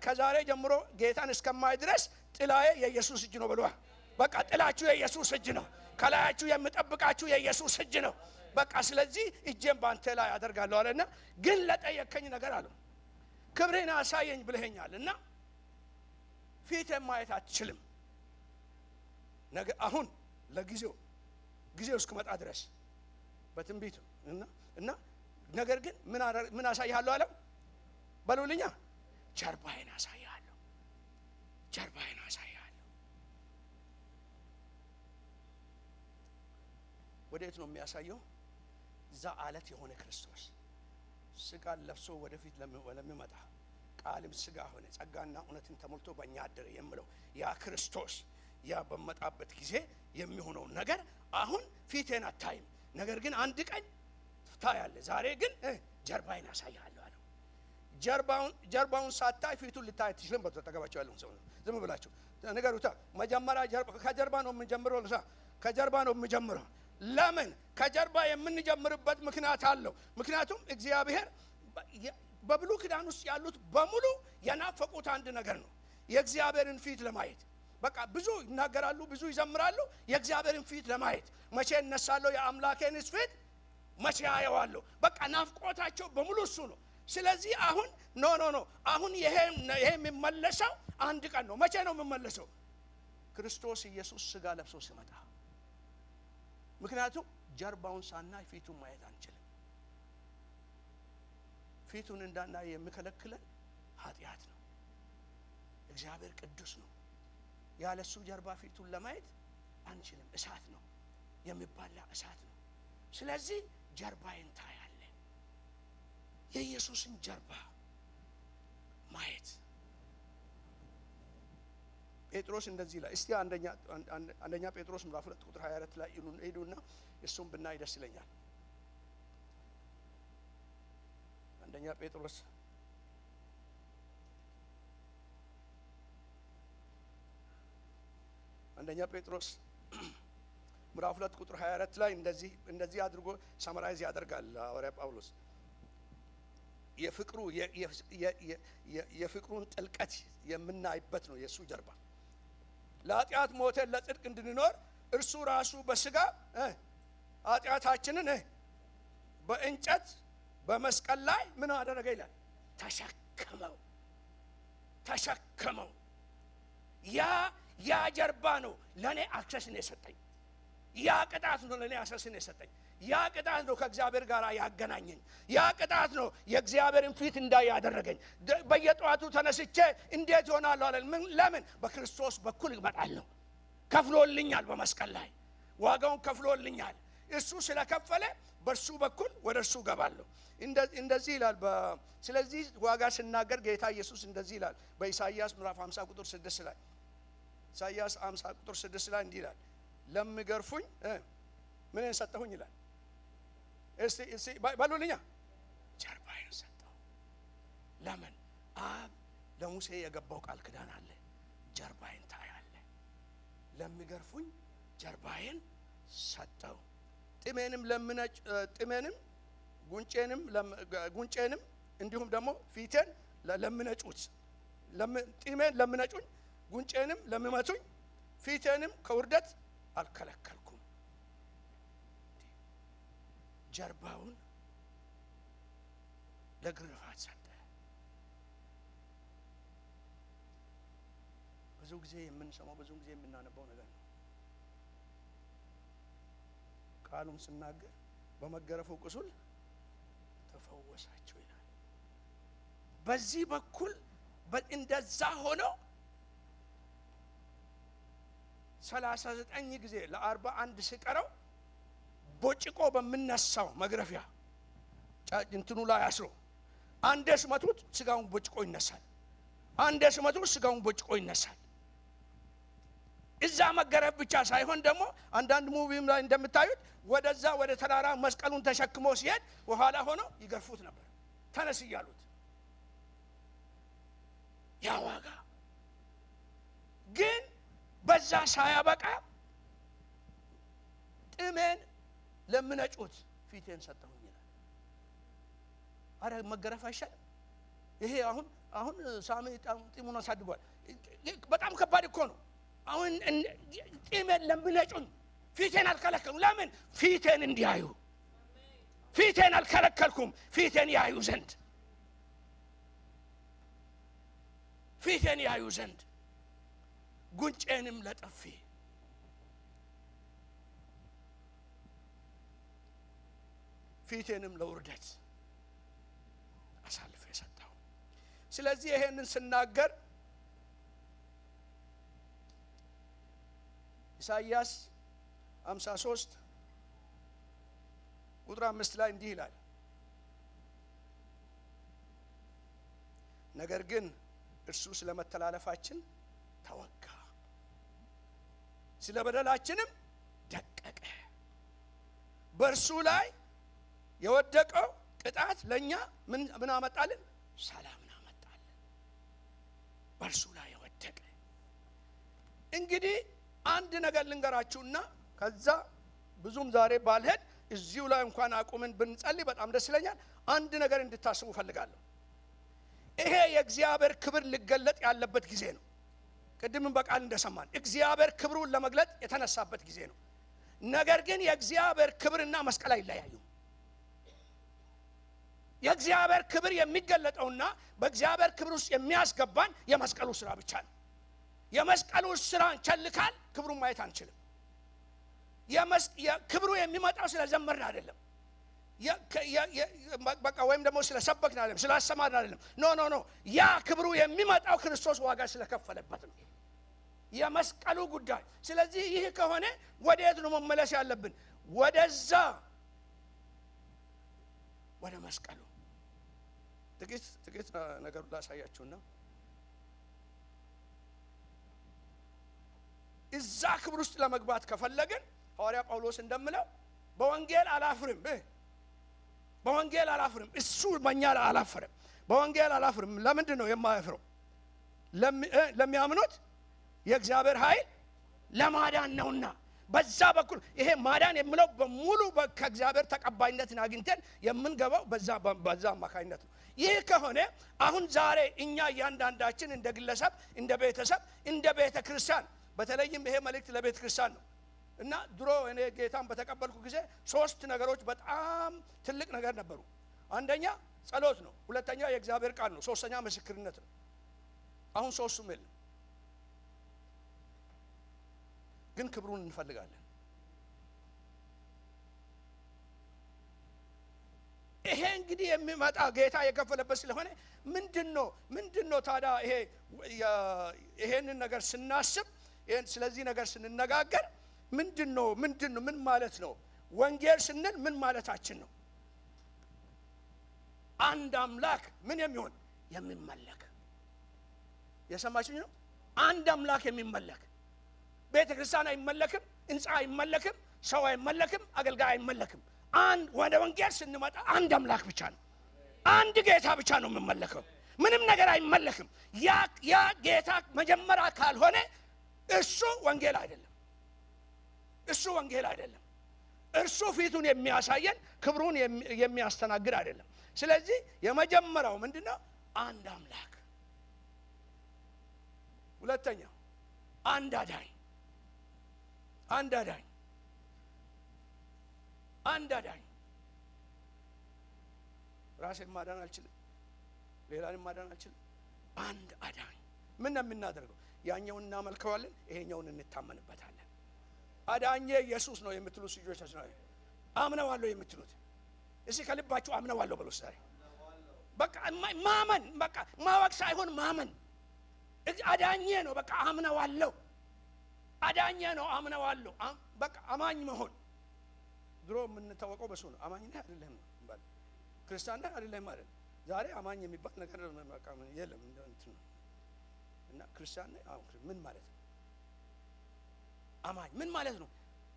ከዛሬ ጀምሮ ጌታን እስከማይ ድረስ ጥላዬ የኢየሱስ እጅ ነው ብሏል። በቃ ጥላችሁ የኢየሱስ እጅ ነው። ከላያችሁ የምጠብቃችሁ የኢየሱስ እጅ ነው። በቃ ስለዚህ እጄን ባንተ ላይ አደርጋለሁ አለና ግን ለጠየከኝ ነገር አለው ክብሬን አሳየኝ ብለኸኛልና ፊቴን ማየት አትችልም። አሁን ለጊዜው እስኪመጣ ድረስ በትንቢት እና ነገር ግን ምን አሳይሃለሁ አለው በሉልኛ ጀርባዬን አሳይሃለሁ። ጀርባዬን አሳይሃለሁ። ወዴት ነው የሚያሳየው? እዛ አለት የሆነ ክርስቶስ ስጋን ለብሶ ወደፊት ለሚመጣ ቃልም ስጋ ሆነ ጸጋና እውነትን ተሞልቶ በእኛ አደረ የምለው ያ ክርስቶስ ያ በመጣበት ጊዜ የሚሆነው ነገር አሁን ፊቴን አታይም፣ ነገር ግን አንድ ቀን ታያለህ። ዛሬ ግን ጀርባዬን አሳይሃለሁ አለው። ጀርባውን ሳታይ ፊቱን ልታይ አትችልም። በተጠገባቸው ያለውን ሰው ዝም ብላችሁ ንገሩታ። መጀመሪያ ከጀርባ ነው የምንጀምረው። ከጀርባ ነው የምንጀምረው። ለምን ከጀርባ የምንጀምርበት ምክንያት አለው። ምክንያቱም እግዚአብሔር በብሉይ ኪዳን ውስጥ ያሉት በሙሉ የናፈቁት አንድ ነገር ነው፣ የእግዚአብሔርን ፊት ለማየት። በቃ ብዙ ይናገራሉ፣ ብዙ ይዘምራሉ፣ የእግዚአብሔርን ፊት ለማየት። መቼ እነሳለሁ የአምላኬን ፊት መቼ አየዋለሁ? በቃ ናፍቆታቸው በሙሉ እሱ ነው። ስለዚህ አሁን ኖ አሁን ይሄ የሚመለሰው አንድ ቀን ነው። መቼ ነው የሚመለሰው? ክርስቶስ ኢየሱስ ስጋ ለብሶ ሲመጣ። ምክንያቱም ጀርባውን ሳናይ ፊቱን ማየት አንችልም። ፊቱን እንዳናይ የሚከለክለን ኃጢአት ነው። እግዚአብሔር ቅዱስ ነው። ያለሱ ጀርባ ፊቱን ለማየት አንችልም። እሳት ነው፣ የሚባላ እሳት ነው። ስለዚህ ጀርባዬን ታያለህ። የኢየሱስን ጀርባ ማየት። ጴጥሮስ እንደዚህ ላይ እስቲ አንደኛ ጴጥሮስ ምዕራፍ 2 ቁጥር 24 ላይ ሄዱና እሱም ብናይ ደስ ይለኛል። አንደኛ ጴጥሮስ ምዕራፍ 2 ቁጥር 24 ላይ እንደዚህ አድርጎ ሰማራይዝ ያደርጋል ሐዋርያ ጳውሎስ። የፍቅሩን ጥልቀት የምናይበት ነው የሱ ጀርባ። ለኃጢአት ሞተን ለጽድቅ እንድንኖር እርሱ ራሱ በስጋ ኃጢአታችንን በእንጨት በመስቀል ላይ ምን አደረገ ይላል? ተሸከመው። ያ ጀርባ ነው ለኔ አክሰስን የሰጠኝ። ያ ቅጣት ነው ለኔ አክሰስን የሰጠኝ። ያ ቅጣት ነው ከእግዚአብሔር ጋር ያገናኘኝ። ያ ቅጣት ነው የእግዚአብሔርን ፊት እንዳይ ያደረገኝ። በየጠዋቱ ተነስቼ እንዴት ይሆናል አለ። ለምን? በክርስቶስ በኩል እመጣለሁ። ከፍሎልኛል፣ በመስቀል ላይ ዋጋውን ከፍሎልኛል። እሱ ስለከፈለ በእርሱ በኩል ወደ እርሱ ገባለሁ። እንደዚህ ይላል። ስለዚህ ዋጋ ሲናገር ጌታ ኢየሱስ እንደዚህ ይላል በኢሳይያስ ምዕራፍ 50 ቁጥር 6 ላይ ኢሳይያስ 50 ቁጥር 6 ላይ እንዲህ ይላል ለሚገርፉኝ ምን ሰጠሁኝ ይላል። እስቲ ባሉልኛ ጀርባዬን ሰጠሁ። ለምን? አብ ለሙሴ የገባው ቃል ኪዳን አለ። ጀርባዬን ታያለህ። ለሚገርፉኝ ጀርባዬን ሰጠሁ። ጥሜንም ጉንጬንም እንዲሁም ደግሞ ፊቴን ለሚነጩት ጥሜን ለሚነጩኝ ጉንጬንም ለሚመቱኝ ፊቴንም ከውርደት አልከለከልኩም። ጀርባውን ለግርፋት ሰጠ። ብዙ ጊዜ የምንሰማው ብዙ ጊዜ የምናነበው ነገር ነው። ቃሉም ሲናገር በመገረፉ ቁስል ተፈወሳችሁ ይላል። በዚህ በኩል እንደዛ ሆኖ 39 ጊዜ ለ41 ሲቀረው ቦጭቆ በሚነሳው መግረፊያ እንትኑ ላይ አስሮ አንዴ ሲመቱት ስጋውን ቦጭቆ ይነሳል። አንዴ ሲመቱት ስጋውን ቦጭቆ ይነሳል። እዛ መገረፍ ብቻ ሳይሆን ደግሞ አንዳንድ ሙቪም ላይ እንደምታዩት ወደዛ ወደ ተራራ መስቀሉን ተሸክሞ ሲሄድ በኋላ ሆኖ ይገርፉት ነበር ተነስ እያሉት። ያ ዋጋ ግን በዛ ሳያበቃ ጥሜን ለምነጩት ፊቴን ሰጠሁኝ ይላል። አረ መገረፍ አይሻልም? ይሄ አሁን ሳሚ ጢሙን አሳድጓል። በጣም ከባድ እኮ ነው። አሁን ጥሜን ለምነጩኝ ፊቴን አልከለከሉም። ለምን? ፊቴን እንዲያዩ። ፊቴን አልከለከልኩም ፊቴን ያዩ ዘንድ፣ ፊቴን ያዩ ዘንድ። ጉንጬንም ለጥፊ ፊቴንም ለውርደት አሳልፌ ሰጠሁ። ስለዚህ ይሄንን ስናገር ኢሳይያስ 53 ቁጥር 5 ላይ እንዲህ ይላል፣ ነገር ግን እርሱ ስለ መተላለፋችን ተወጋ፣ ስለ በደላችንም ደቀቀ። በእርሱ ላይ የወደቀው ቅጣት ለኛ ምን አመጣልን? ሰላምን አመጣልን። በእርሱ ላይ የወደቀ። እንግዲህ አንድ ነገር ልንገራችሁና ከዛ ብዙም ዛሬ ባልሄድ እዚሁ ላይ እንኳን አቁመን ብንጸልይ በጣም ደስ ይለኛል። አንድ ነገር እንድታስቡ ፈልጋለሁ። ይሄ የእግዚአብሔር ክብር ሊገለጥ ያለበት ጊዜ ነው። ቅድምም በቃል እንደሰማን እግዚአብሔር ክብሩን ለመግለጥ የተነሳበት ጊዜ ነው። ነገር ግን የእግዚአብሔር ክብርና መስቀል አይለያዩም። የእግዚአብሔር ክብር የሚገለጠውና በእግዚአብሔር ክብር ውስጥ የሚያስገባን የመስቀሉ ስራ ብቻ ነው። የመስቀሉ ስራን ቸልካል ክብሩን ማየት አንችልም። ክብሩ የሚመጣው ስለዘመርን አይደለም፣ በቃ ወይም ደግሞ ስለሰበክን አይደለም፣ ስላሰማርን አይደለም። ኖ ያ ክብሩ የሚመጣው ክርስቶስ ዋጋ ስለከፈለበት ነው የመስቀሉ ጉዳይ። ስለዚህ ይህ ከሆነ ወዴት ነው መመለስ ያለብን? ወደዛ ወደ መስቀሉ። ጥቂት ነገር ላሳያችሁና እዛ ክብር ውስጥ ለመግባት ከፈለግን ሐዋርያ ጳውሎስ እንደምለው በወንጌል አላፍርም፣ በወንጌል አላፍርም። እሱ በእኛ አላፈረም፣ በወንጌል አላፍርም። ለምንድን ነው የማያፍረው? ለሚያምኑት የእግዚአብሔር ኃይል ለማዳን ነውና። በዛ በኩል ይሄ ማዳን የሚለው በሙሉ ከእግዚአብሔር ተቀባይነትን አግኝተን የምንገባው በዛ አማካኝነት ነው። ይህ ከሆነ አሁን ዛሬ እኛ እያንዳንዳችን እንደ ግለሰብ፣ እንደ ቤተሰብ፣ እንደ ቤተ ክርስቲያን፣ በተለይም ይሄ መልእክት ለቤተ ክርስቲያን ነው እና ድሮ እኔ ጌታን በተቀበልኩ ጊዜ 3 ነገሮች በጣም ትልቅ ነገር ነበሩ። አንደኛ ጸሎት ነው፣ ሁለተኛ የእግዚአብሔር ቃል ነው፣ ሶስተኛ ምስክርነት ነው። አሁን ሶስቱም የለም፣ ግን ክብሩን እንፈልጋለን። ይሄ እንግዲህ የሚመጣ ጌታ የከፈለበት ስለሆነ ምንድነው ታዲያ ይሄንን ነገር ስናስብ፣ ስለዚህ ነገር ስንነጋገር ምንድነው ምን ማለት ነው? ወንጌል ስንል ምን ማለታችን ነው? አንድ አምላክ ምን የሚሆን የሚመለክ፣ የሰማችሁኝ ነው? አንድ አምላክ የሚመለክ። ቤተ ክርስቲያን አይመለክም፣ ህንፃ አይመለክም፣ ሰው አይመለክም፣ አገልጋይ አይመለክም። ወደ ወንጌል ስንመጣ አንድ አምላክ ብቻ ነው፣ አንድ ጌታ ብቻ ነው የሚመለከው። ምንም ነገር አይመለክም። ያ ጌታ መጀመሪያ ካልሆነ እሱ ወንጌል አይደለም፣ እሱ ወንጌል አይደለም። እርሱ ፊቱን የሚያሳየን ክብሩን የሚያስተናግድ አይደለም። ስለዚህ የመጀመሪያው ምንድነው? አንድ አምላክ። ሁለተኛው አንድ አዳኝ፣ አንድ አዳኝ፣ አንድ አዳኝ። ራሴን ማዳን አልችልም፣ ሌላንም ማዳን አልችልም። አንድ አዳኝ። ምን ነው የምናደርገው? ያኛውን እናመልከዋለን፣ ይሄኛውን እንታመንበታለን። አዳኜ ኢየሱስ ነው የምትሉት ልጆች ነው አምነዋለሁ የምትሉት፣ እሺ ከልባችሁ አምነዋለሁ በሉ። ዛሬ በቃ ማመን፣ በቃ ማወቅ ሳይሆን ማመን። አዳኜ ነው በቃ አምነዋለሁ፣ አዳኜ ነው አምነዋለሁ። በቃ አማኝ መሆን። ድሮ የምንታወቀው በሱ ነው። አማኝ ነህ አይደለም ማለት ክርስቲያን ነህ አይደለም ማለት ዛሬ አማኝ የሚባል ነገር የለም እንትን እና ክርስቲያን ምን ማለት ነው? አማኝ ምን ማለት ነው?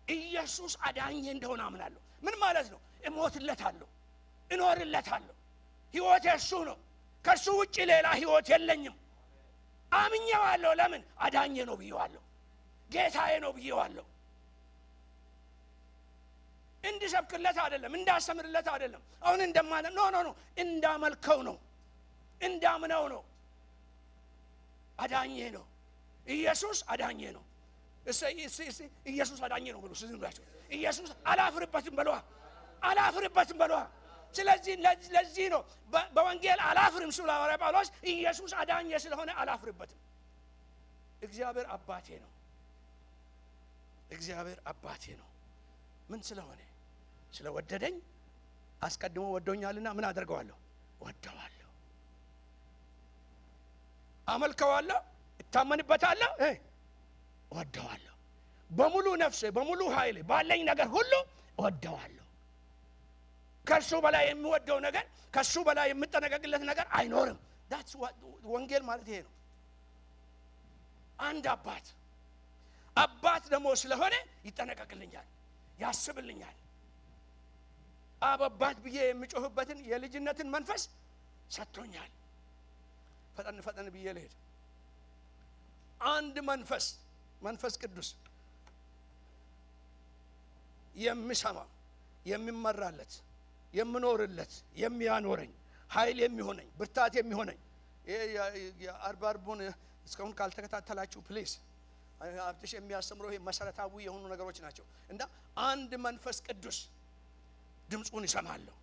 ኢየሱስ አዳኝ እንደሆነ አምናለሁ። ምን ማለት ነው? እሞትለታለሁ፣ እኖርለታለሁ። ህይወቴ እሱ ነው። ከሱ ውጪ ሌላ ህይወት የለኝም። አምኜዋለሁ። ለምን? አዳኜ ነው ብዬዋለሁ፣ ጌታዬ ነው ብዬዋለሁ። እንድሰብክለት አይደለም፣ እንዳስተምርለት አይደለም። አሁን እንደማለት ኖ እንዳመልከው ነው፣ እንዳምነው ነው። አዳኜ ነው ኢየሱስ፣ አዳኜ ነው። ኢየሱስ አዳኜ ነው ብሎ ስለዚህ ኢየሱስ አላፍርበትም በሏ፣ አላፍርበትም በሏ። ስለዚህ ለዚህ ነው በወንጌል አላፍርም ሲል ሐዋርያ ጳውሎስ ኢየሱስ አዳኜ ስለሆነ አላፍርበትም። እግዚአብሔር አባቴ ነው፣ እግዚአብሔር አባቴ ነው። ምን ስለሆነ? ስለወደደኝ አስቀድሞ ወዶኛልና ምን አደርገዋለሁ? ወደዋለሁ፣ አመልከዋለሁ፣ እታመንበታለሁ፣ ወደዋለሁ። በሙሉ ነፍሴ በሙሉ ኃይሌ ባለኝ ነገር ሁሉ ወደዋለሁ። ከሱ በላይ የሚወደው ነገር፣ ከሱ በላይ የምጠነቀቅለት ነገር አይኖርም። that's what ወንጌል ማለት ይሄ ነው። አንድ አባት ደግሞ ስለሆነ ይጠነቀቅልኛል፣ ያስብልኛል። አባት ብዬ የሚጮህበትን የልጅነትን መንፈስ ሰጥቶኛል። ፈጠን ብዬ ልሄድ። አንድ መንፈስ ቅዱስ የሚሰማ የሚመራለት የምኖርለት የሚያኖረኝ ኃይል የሚሆነኝ ብርታት የሚሆነኝ የአርባርቡን እስካሁን ካልተከታተላችሁ ፕሊዝ አብትሽ የሚያስተምረው ይሄ መሰረታዊ የሆኑ ነገሮች ናቸው። እና አንድ መንፈስ ቅዱስ ድምጹን ይሰማለሁ፣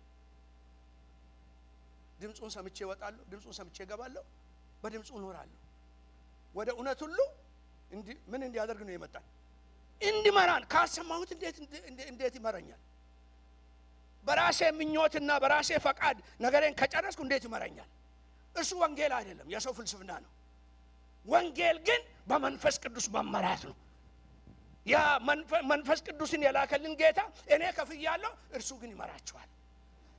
ድምጹን ሰምቼ እወጣለሁ፣ ድምጹን ሰምቼ እገባለሁ፣ በድምጹ እኖራለሁ። ወደ እውነት ሁሉ ምን እንዲያደርግ ነው የመጣን? እንዲመራን። ካልሰማሁት እንዴት ይመራኛል? በራሴ ምኞትና በራሴ ፈቃድ ነገሬን ከጨረስኩ እንዴት ይመራኛል? እሱ ወንጌል አይደለም፣ የሰው ፍልስፍና ነው። ወንጌል ግን በመንፈስ ቅዱስ መመራት ነው። ያ መንፈስ ቅዱስን የላከልን ጌታ እኔ ከፍያለሁ፣ እርሱ ግን ይመራችኋል።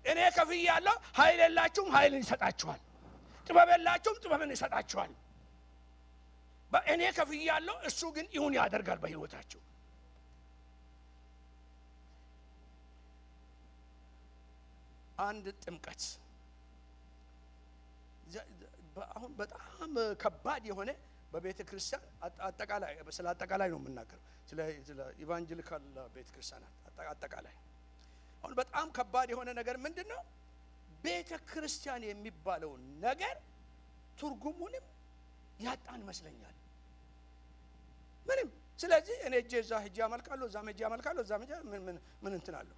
እኔ ከፍያለሁ፣ ኃይል የላችሁም፣ ኃይልን ይሰጣችኋል። ጥበብ የላችሁም፣ ጥበብን ይሰጣችኋል። እኔ ከፍያለሁ፣ እሱ ግን ይሁን ያደርጋል በህይወታችሁ። አንድ ጥምቀት አሁን በጣም ከባድ የሆነ በቤተ ክርስቲያን አጠቃላይ ስለ አጠቃላይ ነው የምናገረው፣ ስለ ኢቫንጀሊካል ቤተ ክርስቲያናት አጠቃላይ። አሁን በጣም ከባድ የሆነ ነገር ምንድነው? ቤተ ክርስቲያን የሚባለው ነገር ትርጉሙንም ያጣን ይመስለኛል ምንም። ስለዚህ እኔ እዛ ሄጄ አመልካለሁ፣ እዛ ሄጄ አመልካለሁ፣ እዛ ምን እንትናለሁ።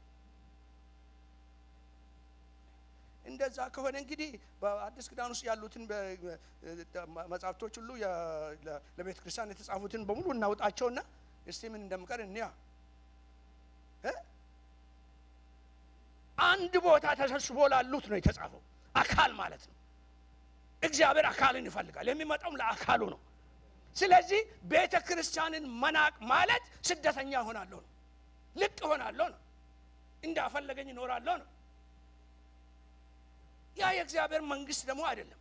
እንደዛ ከሆነ እንግዲህ በአዲስ ኪዳን ውስጥ ያሉትን መጻሕፍቶች ሁሉ ለቤተ ክርስቲያን የተጻፉትን በሙሉ እናውጣቸውና እስቲ ምን እንደምቀር እንያ። አንድ ቦታ ተሰብስቦ ላሉት ነው የተጻፈው። አካል ማለት ነው። እግዚአብሔር አካልን ይፈልጋል፣ የሚመጣው ለአካሉ ነው። ስለዚህ ቤተ ክርስቲያንን መናቅ ማለት ስደተኛ ሆናለሁ ነው፣ ልቅ ሆናለሁ ነው፣ እንዳፈለገኝ እኖራለሁ ነው። ያ የእግዚአብሔር መንግስት ደግሞ አይደለም።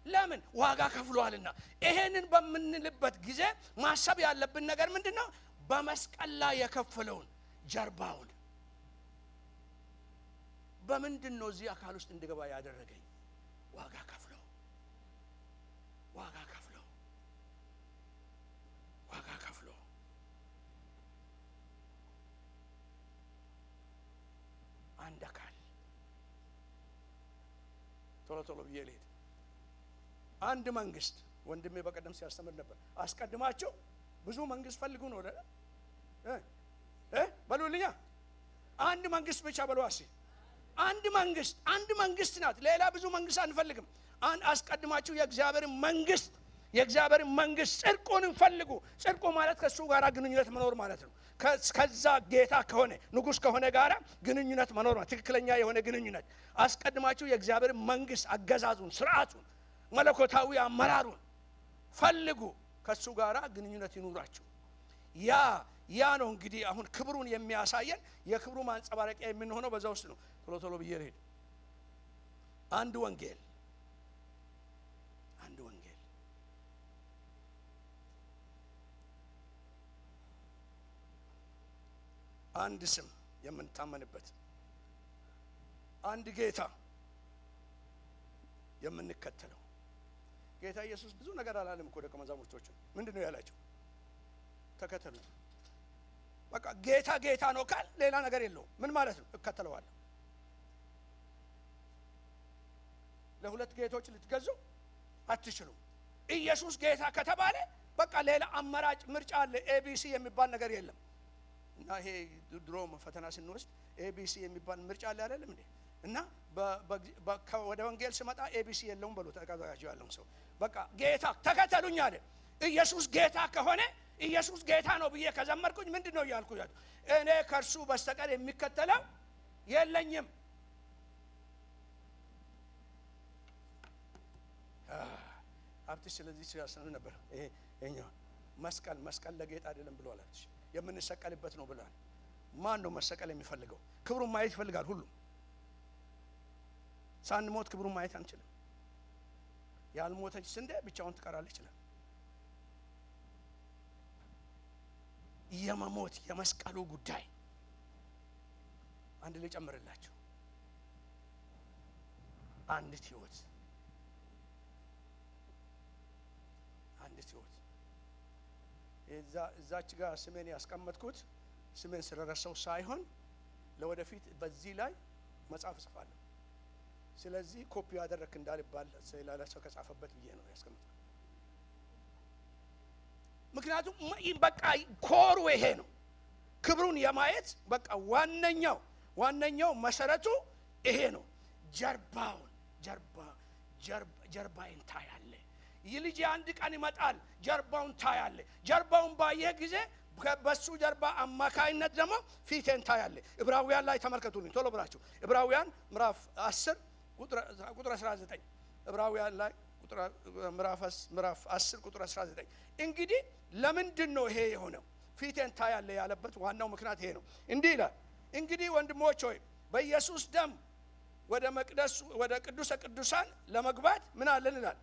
ለምን? ዋጋ ከፍሏልና። ይሄንን በምንልበት ጊዜ ማሰብ ያለብን ነገር ምንድነው? በመስቀል ላይ የከፈለውን ጀርባውን በምንድነው እዚህ አካል ውስጥ እንድገባ ያደረገኝ? ዋጋ ከፍሎ አንድ አካል። ቶሎ ብዬ ልሄድ። አንድ መንግስት ወንድሜ በቀደም ሲያስተምር ነበር። አስቀድማቸው ብዙ መንግስት ፈልጉ ነው አይደል? በሉልኛ አንድ መንግስት ብቻ በሏሲ። አንድ መንግስት ናት። ሌላ ብዙ መንግስት አንፈልግም። አስቀድማችሁ የእግዚአብሔር መንግስት ጽድቁን ፈልጉ። ጽድቁ ማለት ከሱ ጋር ግንኙነት መኖር ማለት ነው። ከዛ ጌታ ከሆነ ንጉስ ከሆነ ጋራ ግንኙነት መኖር ማለት ትክክለኛ የሆነ ግንኙነት። አስቀድማችሁ የእግዚአብሔር መንግስት አገዛዙን፣ ስርዓቱን፣ መለኮታዊ አመራሩን ፈልጉ። ከሱ ጋራ ግንኙነት ይኑራችሁ። ያ ነው እንግዲህ አሁን ክብሩን የሚያሳየን የክብሩ ማንጸባረቂያ የምንሆነው በዛ ውስጥ ነው። ቶሎ ብዬ ልሄድ። አንድ ወንጌል አንድ ስም የምንታመንበት አንድ ጌታ የምንከተለው ጌታ ኢየሱስ ብዙ ነገር አላለም እኮ ደቀ መዛሙርቶቹ ምንድነው ያላቸው ተከተሉ በቃ ጌታ ጌታ ነው ካል ሌላ ነገር የለውም ምን ማለት ነው እከተለዋለሁ ለሁለት ጌቶች ልትገዙ አትችሉም ኢየሱስ ጌታ ከተባለ በቃ ሌላ አማራጭ ምርጫ አለ ኤቢሲ የሚባል ነገር የለም እና ይሄ ድሮ ፈተና ስንወስድ ኤቢሲ የሚባል ምርጫ አለ አይደለም እንዴ እና ወደ ወንጌል ሲመጣ ኤቢሲ የለውም በሉ ተቀዛጋጁ ያለው ሰው በቃ ጌታ ተከተሉኝ አለ ኢየሱስ ጌታ ከሆነ ኢየሱስ ጌታ ነው ብዬ ከዘመርኩኝ ምንድነው ያልኩት እኔ ከርሱ በስተቀር የሚከተለው የለኝም አብቲ ስለዚህ ሲያሰነ ነበር ይሄኛው መስቀል ለጌታ አይደለም ብሏል አጥሽ የምንሰቀልበት ነው ብሏል ማን ነው መሰቀል የሚፈልገው ክብሩን ማየት ይፈልጋል ሁሉ ሳንሞት ክብሩን ማየት አንችልም ያልሞተች ስንዴ ብቻውን ትቀራለች ይችላል የመሞት የመስቀሉ ጉዳይ አንድ ላይ ጨምርላችሁ አንድ ህይወት እዛች ጋር ስሜን ያስቀመጥኩት ስሜን ስለረሳው ሳይሆን ለወደፊት በዚህ ላይ መጽሐፍ ጽፋለሁ ስለዚህ ኮፒ ያደረክ እንዳልባል ስለላሰው ከጻፈበት ብዬ ነው ያስቀመጥኩት ምክንያቱም በቃ ኮሩ ይሄ ነው ክብሩን የማየት በቃ ዋነኛው መሰረቱ ይሄ ነው ጀርባውን ታያለ ይልጅ አንድ ቀን ይመጣል ጀርባውን ታያለ ጀርባውን ባየ ጊዜ በሱ ጀርባ አማካይነት ደግሞ ፊቴን ታያለ ዕብራውያን ላይ ተመልከቱልኝ ቶሎ ብላችሁ ዕብራውያን ምዕራፍ 10 ቁጥር 19 ዕብራውያን ላይ ምዕራፍ 10 ቁጥር 19 እንግዲህ ለምንድን ነው ይሄ የሆነው ፊቴን ታያለ ያለበት ዋናው ምክንያት ይሄ ነው እንዲህ ይላል እንግዲህ ወንድሞች ሆይ በኢየሱስ ደም ወደ መቅደስ ወደ ቅዱሰ ቅዱሳን ለመግባት ምን አለን ይላል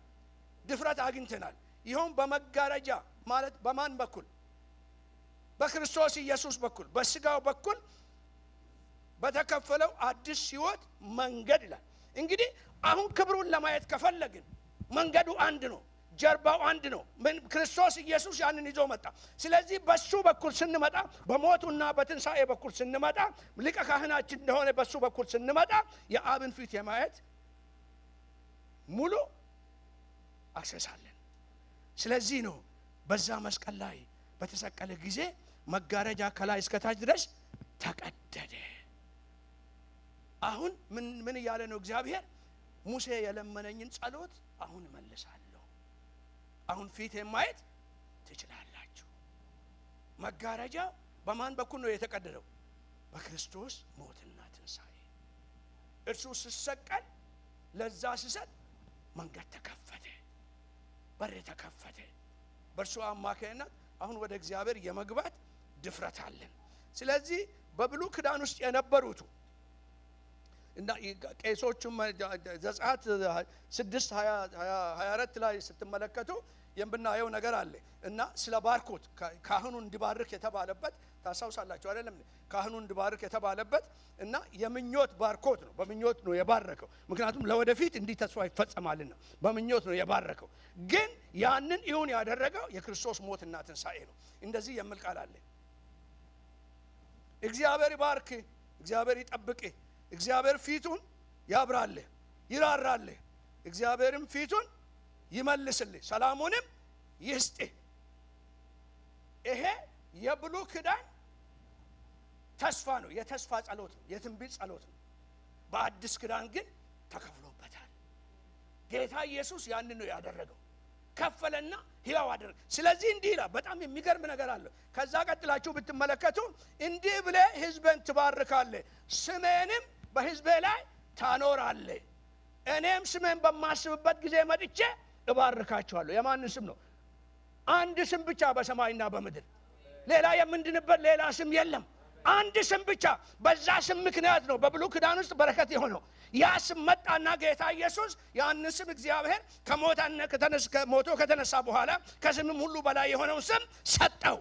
ድፍረት አግኝተናል ይሁን በመጋረጃ ማለት በማን በኩል በክርስቶስ ኢየሱስ በኩል በስጋው በኩል በተከፈለው አዲስ ሕይወት መንገድ ይላል እንግዲህ አሁን ክብሩን ለማየት ከፈለግን መንገዱ አንድ ነው ጀርባው አንድ ነው ክርስቶስ ኢየሱስ ያንን ይዞ መጣ ስለዚህ በሱ በኩል ስንመጣ በሞቱና በትንሳኤ በኩል ስንመጣ ሊቀ ካህናችን እንደሆነ በሱ በኩል ስንመጣ የአብን ፊት የማየት ሙሉ አክሰሳለን ስለዚህ ነው በዛ መስቀል ላይ በተሰቀለ ጊዜ መጋረጃ ከላይ እስከ ታች ድረስ ተቀደደ አሁን ምን ያለ ነው እግዚአብሔር ሙሴ የለመነኝን ጸሎት አሁን መልሳለሁ አሁን ፊት ማየት ትችላላችሁ መጋረጃ በማን በኩል ነው የተቀደደው በክርስቶስ ሞትና ትንሳኤ እርሱ ሲሰቀል ለዛ ሲሰጥ መንገድ ተከፈተ በር ተከፈተ በእርሱ አማካይነት አሁን ወደ እግዚአብሔር የመግባት ድፍረት አለን ስለዚህ በብሉይ ኪዳን ውስጥ የነበሩት እና ቄሶቹም ዘጸአት 6:24 ላይ ስትመለከቱ የምናየው ነገር አለ እና ስለ ባርኮት ካህኑን እንዲባርክ የተባለበት ታሳውሳላችሁ አይደለም ካህኑን እንዲባርክ የተባለበት እና የምኞት ባርኮት ነው በምኞት ነው የባረከው ምክንያቱም ለወደፊት እንዲህ ተስፋ ይፈጸማልና በምኞት ነው የባረከው ግን ያንን ይሁን ያደረገው የክርስቶስ ሞትና ትንሳኤ ነው እንደዚህ የሚል ቃል አለ እግዚአብሔር ይባርክ እግዚአብሔር ይጠብቅ እግዚአብሔር ፊቱን ያብራል ይራራል እግዚአብሔርም ፊቱን ይመልስልህ ሰላሙንም ይስጥህ ይሄ የብሉይ ኪዳን ተስፋ ነው የተስፋ ጸሎት ነው የትንቢት ጸሎት ነው በአዲስ ኪዳን ግን ተከፍሎበታል ጌታ ኢየሱስ ያንን ነው ያደረገው ከፈለና ሕያው አደረገ ስለዚህ እንዲህ ይላል በጣም የሚገርም ነገር አለ ከዛ ቀጥላችሁ ብትመለከቱ እንዲህ ብለ ሕዝብን ትባርካለህ ስሜንም በሕዝቤ ላይ ታኖራለህ እኔም ስሜን በማስብበት ጊዜ መጥቼ እባርካቸዋለሁ የማንን ስም ነው አንድ ስም ብቻ በሰማይና በምድር ሌላ የምንድንበት ሌላ ስም የለም አንድ ስም ብቻ በዛ ስም ምክንያት ነው በብሉይ ኪዳን ውስጥ በረከት የሆነው። ያ ስም መጣና ጌታ ኢየሱስ ያን ስም እግዚአብሔር ከሞቶ ከተነሳ በኋላ ከስምም ሁሉ በላይ የሆነው ስም ሰጠው።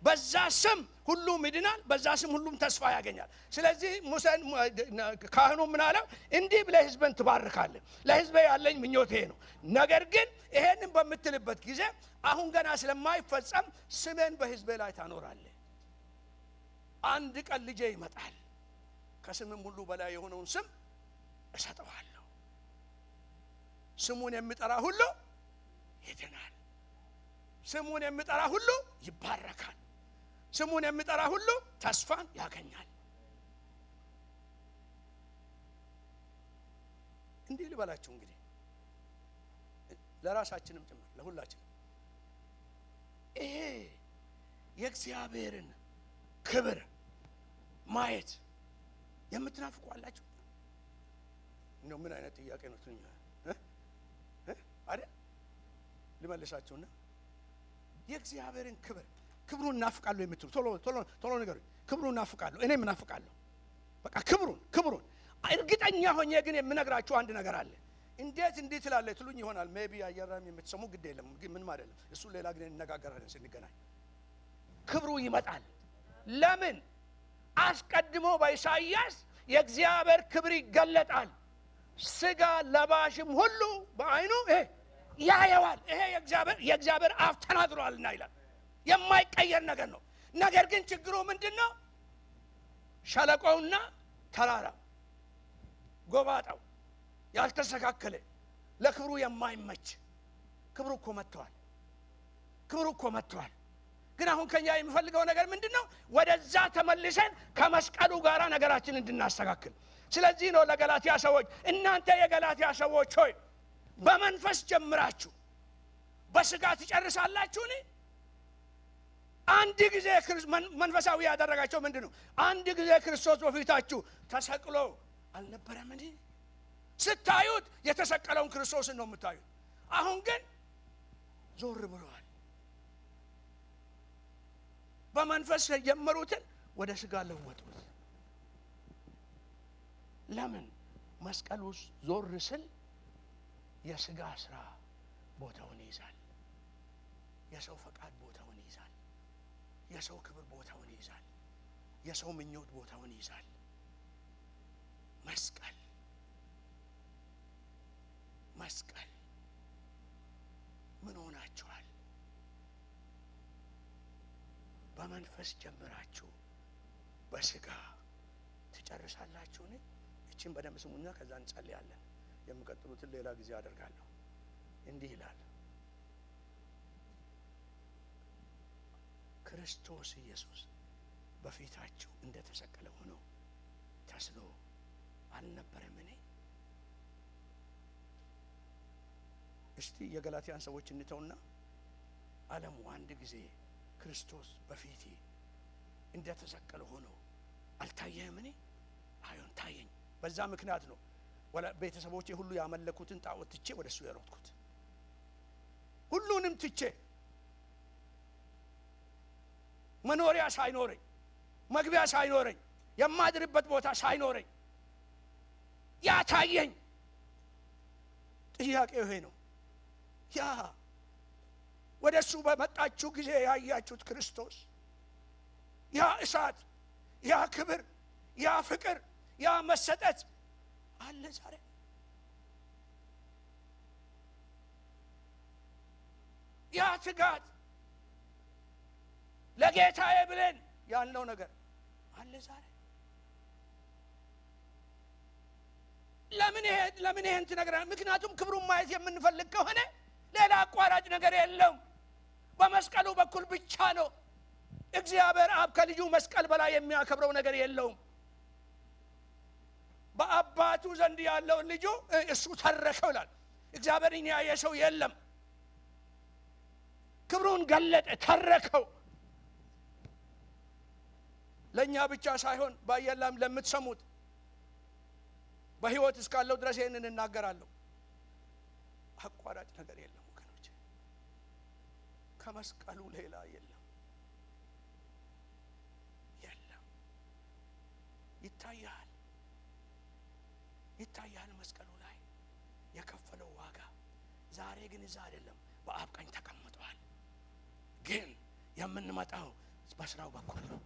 በዛ ስም ሁሉም ይድናል፣ በዛ ስም ሁሉም ተስፋ ያገኛል። ስለዚህ ሙሴን ካህኑ ምን አለው? እንዲህ ብለህ ሕዝብን ትባርካለህ። ለሕዝቤ ያለኝ ምኞት ይሄ ነው። ነገር ግን ይሄንን በምትልበት ጊዜ አሁን ገና ስለማይፈጸም ስሜን በሕዝቤ ላይ ታኖራለህ። አንድ ቀን ልጄ ይመጣል፣ ከስምም ሁሉ በላይ የሆነውን ስም እሰጠዋለሁ። ስሙን የሚጠራ ሁሉ ይድናል። ስሙን የሚጠራ ሁሉ ይባረካል። ስሙን የሚጠራ ሁሉ ተስፋን ያገኛል። እንዲህ ልበላችሁ እንግዲህ ለራሳችንም ጭምር ለሁላችንም ይሄ የእግዚአብሔርን ክብር ማየት የምትናፍቁ አላችሁ? እንደው ምን አይነት ጥያቄ ነው ትኛ አይደል? ልመልሳችሁና የእግዚአብሔርን ክብሩን እናፍቃለሁ የምትሉ ቶሎ ንገሩኝ። ክብሩን እናፍቃለሁ፣ እኔም እናፍቃለሁ። በቃ ክብሩን እርግጠኛ ሆኜ ግን የምነግራችሁ አንድ ነገር አለ። እንዴት እንዲህ ትላለህ ትሉኝ ይሆናል። ሜቢ አየራም የምትሰሙ ግድ የለም ግን ምንም አይደለም። እሱ ሌላ ግን እንነጋገራለን ስንገናኝ። ክብሩ ይመጣል። ለምን? አስቀድሞ በኢሳይያስ የእግዚአብሔር ክብር ይገለጣል፣ ስጋ ለባሽም ሁሉ በአይኑ ያየዋል። ይሄ የእግዚአብሔር አፍ ተናግሯልና ይላል። የማይቀየር ነገር ነው። ነገር ግን ችግሩ ምንድነው? ሸለቆውና ተራራ ጎባጣው ያልተስተካከለ ለክብሩ የማይመች ክብሩ እኮ መጥቷል። ግን አሁን ከኛ የሚፈልገው ነገር ምንድነው? ወደዛ ተመልሰን ከመስቀሉ ጋራ ነገራችንን እንድናስተካክል። ስለዚህ ነው ለገላትያ ሰዎች እናንተ የገላትያ ሰዎች ሆይ በመንፈስ ጀምራችሁ በስጋ ትጨርሳላችሁን? አንድ ጊዜ መንፈሳዊ ያደረጋቸው ምንድነው? አንድ ጊዜ ክርስቶስ በፊታችሁ ተሰቅሎ አልነበረም እንዴ? ስታዩት የተሰቀለውን ክርስቶስን ነው የምታዩት። አሁን ግን ዞር ብለዋል። በመንፈስ የጀመሩትን ወደ ስጋ ለወጡት። ለምን? መስቀሉ ዞር ስል የስጋ ስራ ቦታውን ይይዛል። የሰው ፈቃድ ቦታውን ይይዛል። የሰው ክብር ቦታውን ይይዛል። የሰው ምኞት ቦታውን ይይዛል። መስቀል ምን ሆናችኋል? በመንፈስ ጀምራችሁ በስጋ ትጨርሳላችሁን? እቺን በደንብ ስሙና ከዛ እንጸልያለን። የሚቀጥሉትን ሌላ ጊዜ አደርጋለሁ። እንዲህ ይላል፣ ክርስቶስ ኢየሱስ በፊታችሁ እንደተሰቀለ ሆኖ ተስሎ አልነበረምን? እስቲ የገላትያን ሰዎች እንተውና ዓለሙ አንድ ጊዜ ክርስቶስ በፊቴ እንደተሰቀለ ሆኖ አልታየህምን? አዩን ታየኝ። በዛ ምክንያት ነው ቤተሰቦቼ ሁሉ ያመለኩትን ጣዖት ትቼ ወደሱ የሮጥኩት። ሁሉንም ትቼ መኖሪያ ሳይኖረኝ፣ መግቢያ ሳይኖረኝ፣ የማድርበት ቦታ ሳይኖረኝ ያ ታየኝ። ጥያቄው ይሄ ነው። ያ ወደሱ በመጣችሁ ጊዜ ያያችሁት ክርስቶስ፣ ያ እሳት፣ ያ ክብር፣ ያ ፍቅር፣ ያ መሰጠት አለ ዛሬ? ያ ትጋት ለጌታዬ ብለን ያለው ነገር አለ ዛሬ? ለምን ይሄን ትነግረናለህ? ምክንያቱም ክብሩን ማየት የምንፈልግ ከሆነ ሌላ አቋራጭ ነገር የለውም። በመስቀሉ በኩል ብቻ ነው። እግዚአብሔር አብ ከልጁ መስቀል በላይ የሚያከብረው ነገር የለውም። በአባቱ ዘንድ ያለውን ልጁ እሱ ተረከው ይላል። እግዚአብሔርን ያየ ሰው የለም። ክብሩን ገለጠ፣ ተረከው። ለኛ ብቻ ሳይሆን ባየላም ለምትሰሙት በህይወት እስካለው ድረስ ይሄንን እናገራለሁ። አቋራጭ ነገር የለም ወገኖች፣ ከመስቀሉ ሌላ የለም። ይታያል መስቀሉ ላይ የከፈለው ዋጋ። ዛሬ ግን እዛ አይደለም፣ በአብ ቀኝ ተቀምጧል። ግን የምንመጣው በስራው በኩል ነው።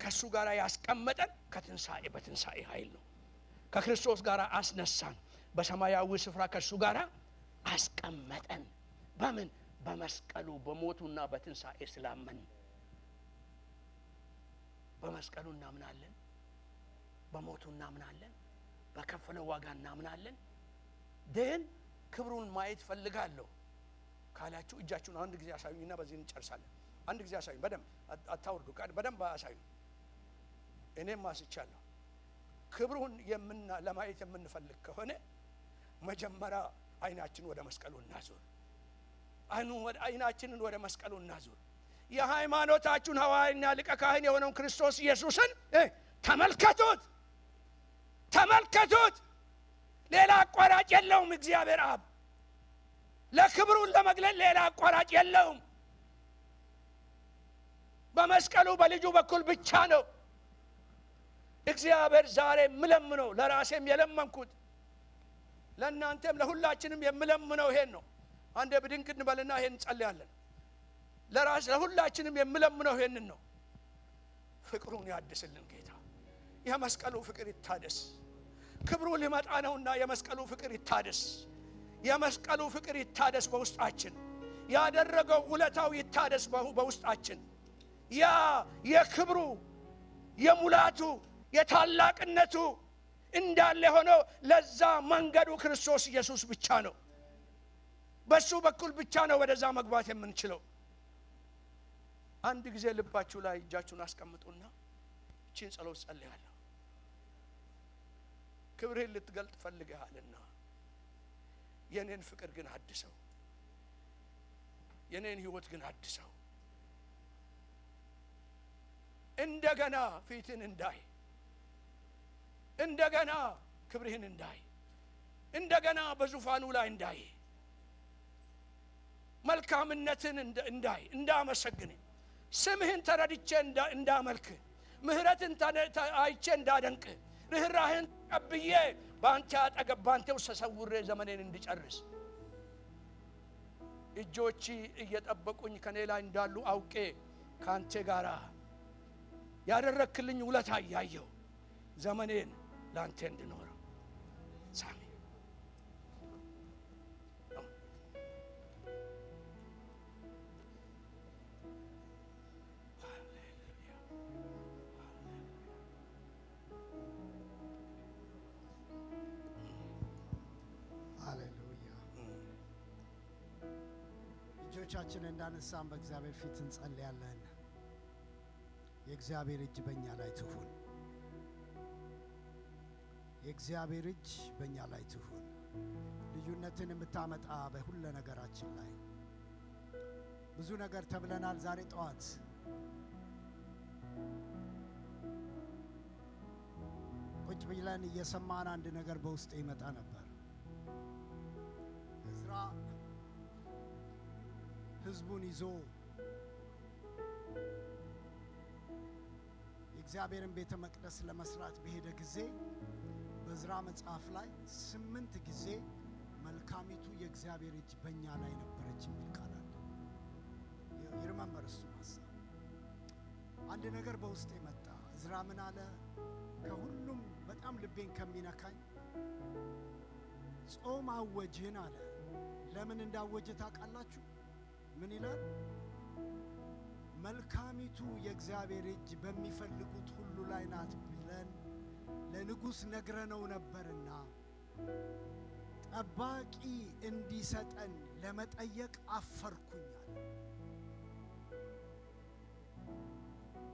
ከሱ ጋር ያስቀመጠን በትንሣኤ ኃይል ነው። ከክርስቶስ ጋር አስነሳን፣ በሰማያዊ ስፍራ ከሱ ጋር አስቀመጠን። በምን? በመስቀሉ በሞቱና በትንሣኤ ስላመን። በመስቀሉ እናምናለን፣ በሞቱ እናምናለን፣ በከፈለው ዋጋ እናምናለን። ግን ክብሩን ማየት ፈልጋለሁ ካላችሁ እጃችሁን አንድ ጊዜ አሳዩኝና በዚህ እንጨርሳለን። አንድ ጊዜ አሳዩኝ። በደንብ አታውርዱ፣ በደንብ አሳዩኝ። እኔም አስቻለሁ። ክብሩን ለማየት የምንፈልግ ከሆነ መጀመሪያ አይናችን ወደ መስቀሉ እናዙር። አይናችንን ወደ መስቀሉ እናዙር። የሃይማኖታችሁን ሐዋርያና ሊቀ ካህን የሆነውን ክርስቶስ ኢየሱስን ተመልከቱት። ሌላ አቋራጭ የለውም። እግዚአብሔር አብ ለክብሩን ለመግለጥ ሌላ አቋራጭ የለውም። በመስቀሉ በልጁ በኩል ብቻ ነው። እግዚአብሔር ዛሬ የምለምነው ለራሴም የለመንኩት ለእናንተም ለሁላችንም የምለምነው ይሄን ነው። አንዴ ብድንቅ እንበልና ይሄን እንጸልያለን። ለሁላችንም የምለምነው ይሄንን ነው። ፍቅሩን ያድስልን ጌታ። የመስቀሉ ፍቅር ይታደስ። ክብሩ ሊመጣ ነውና የመስቀሉ ፍቅር ይታደስ። የመስቀሉ ፍቅር ይታደስ በውስጣችን። ያደረገው ውለታው ይታደስ በውስጣችን። ያ የክብሩ የሙላቱ የታላቅነቱ እንዳለ ሆኖ ለዛ መንገዱ ክርስቶስ ኢየሱስ ብቻ ነው። በሱ በኩል ብቻ ነው ወደዛ መግባት የምንችለው። አንድ ጊዜ ልባችሁ ላይ እጃችሁን አስቀምጡና እቺን ጸሎት ጸልያለሁ። ክብርህን ልትገልጥ ፈልገሃልና የኔን ፍቅር ግን አድሰው፣ የኔን ህይወት ግን አድሰው። እንደገና ፊትን እንዳይ፣ እንደገና ክብርህን እንዳይ፣ እንደገና በዙፋኑ ላይ እንዳይ፣ መልካምነትን እንዳይ፣ እንዳመሰግን፣ ስምህን ተረድቼ እንዳመልክ፣ ምህረትን አይቼ እንዳደንቅ፣ ርህራህን ተቀብዬ በአንተ አጠገብ ባንተው ተሰውሬ ዘመኔን እንድጨርስ እጆች እየጠበቁኝ ከኔ ላይ እንዳሉ አውቄ ካንተ ጋራ ያደረክልኝ ውለታ ያየው ዘመኔን ላንተ እንድኖር ሳሚ እጆቻችንን እንዳነሳን በእግዚአብሔር ፊት እንጸልያለን። የእግዚአብሔር እጅ በእኛ ላይ ትሁን። የእግዚአብሔር እጅ በእኛ ላይ ትሁን። ልዩነትን የምታመጣ በሁሉ ነገራችን ላይ ብዙ ነገር ተብለናል። ዛሬ ጠዋት ቁጭ ብለን እየሰማን አንድ ነገር በውስጤ ይመጣ ነበር። እዝራ ህዝቡን ይዞ የእግዚአብሔርን ቤተ መቅደስ ለመስራት በሄደ ጊዜ በዕዝራ መጽሐፍ ላይ 8 ጊዜ መልካሚቱ የእግዚአብሔር እጅ በእኛ ላይ ነበረች የሚል ቃል አለ። ይርመምበር እሱ ሐሳብ አንድ ነገር በውስጤ መጣ። ዕዝራ ምን አለ? ከሁሉም በጣም ልቤን ከሚነካኝ ጾም አወጅን አለ። ለምን እንዳወጀ ታውቃላችሁ? ምን ይላል? መልካሚቱ የእግዚአብሔር እጅ በሚፈልጉት ሁሉ ላይ ናት ብለን ለንጉሥ ነግረነው ነበርና ጠባቂ እንዲሰጠን ለመጠየቅ አፈርኩኛል።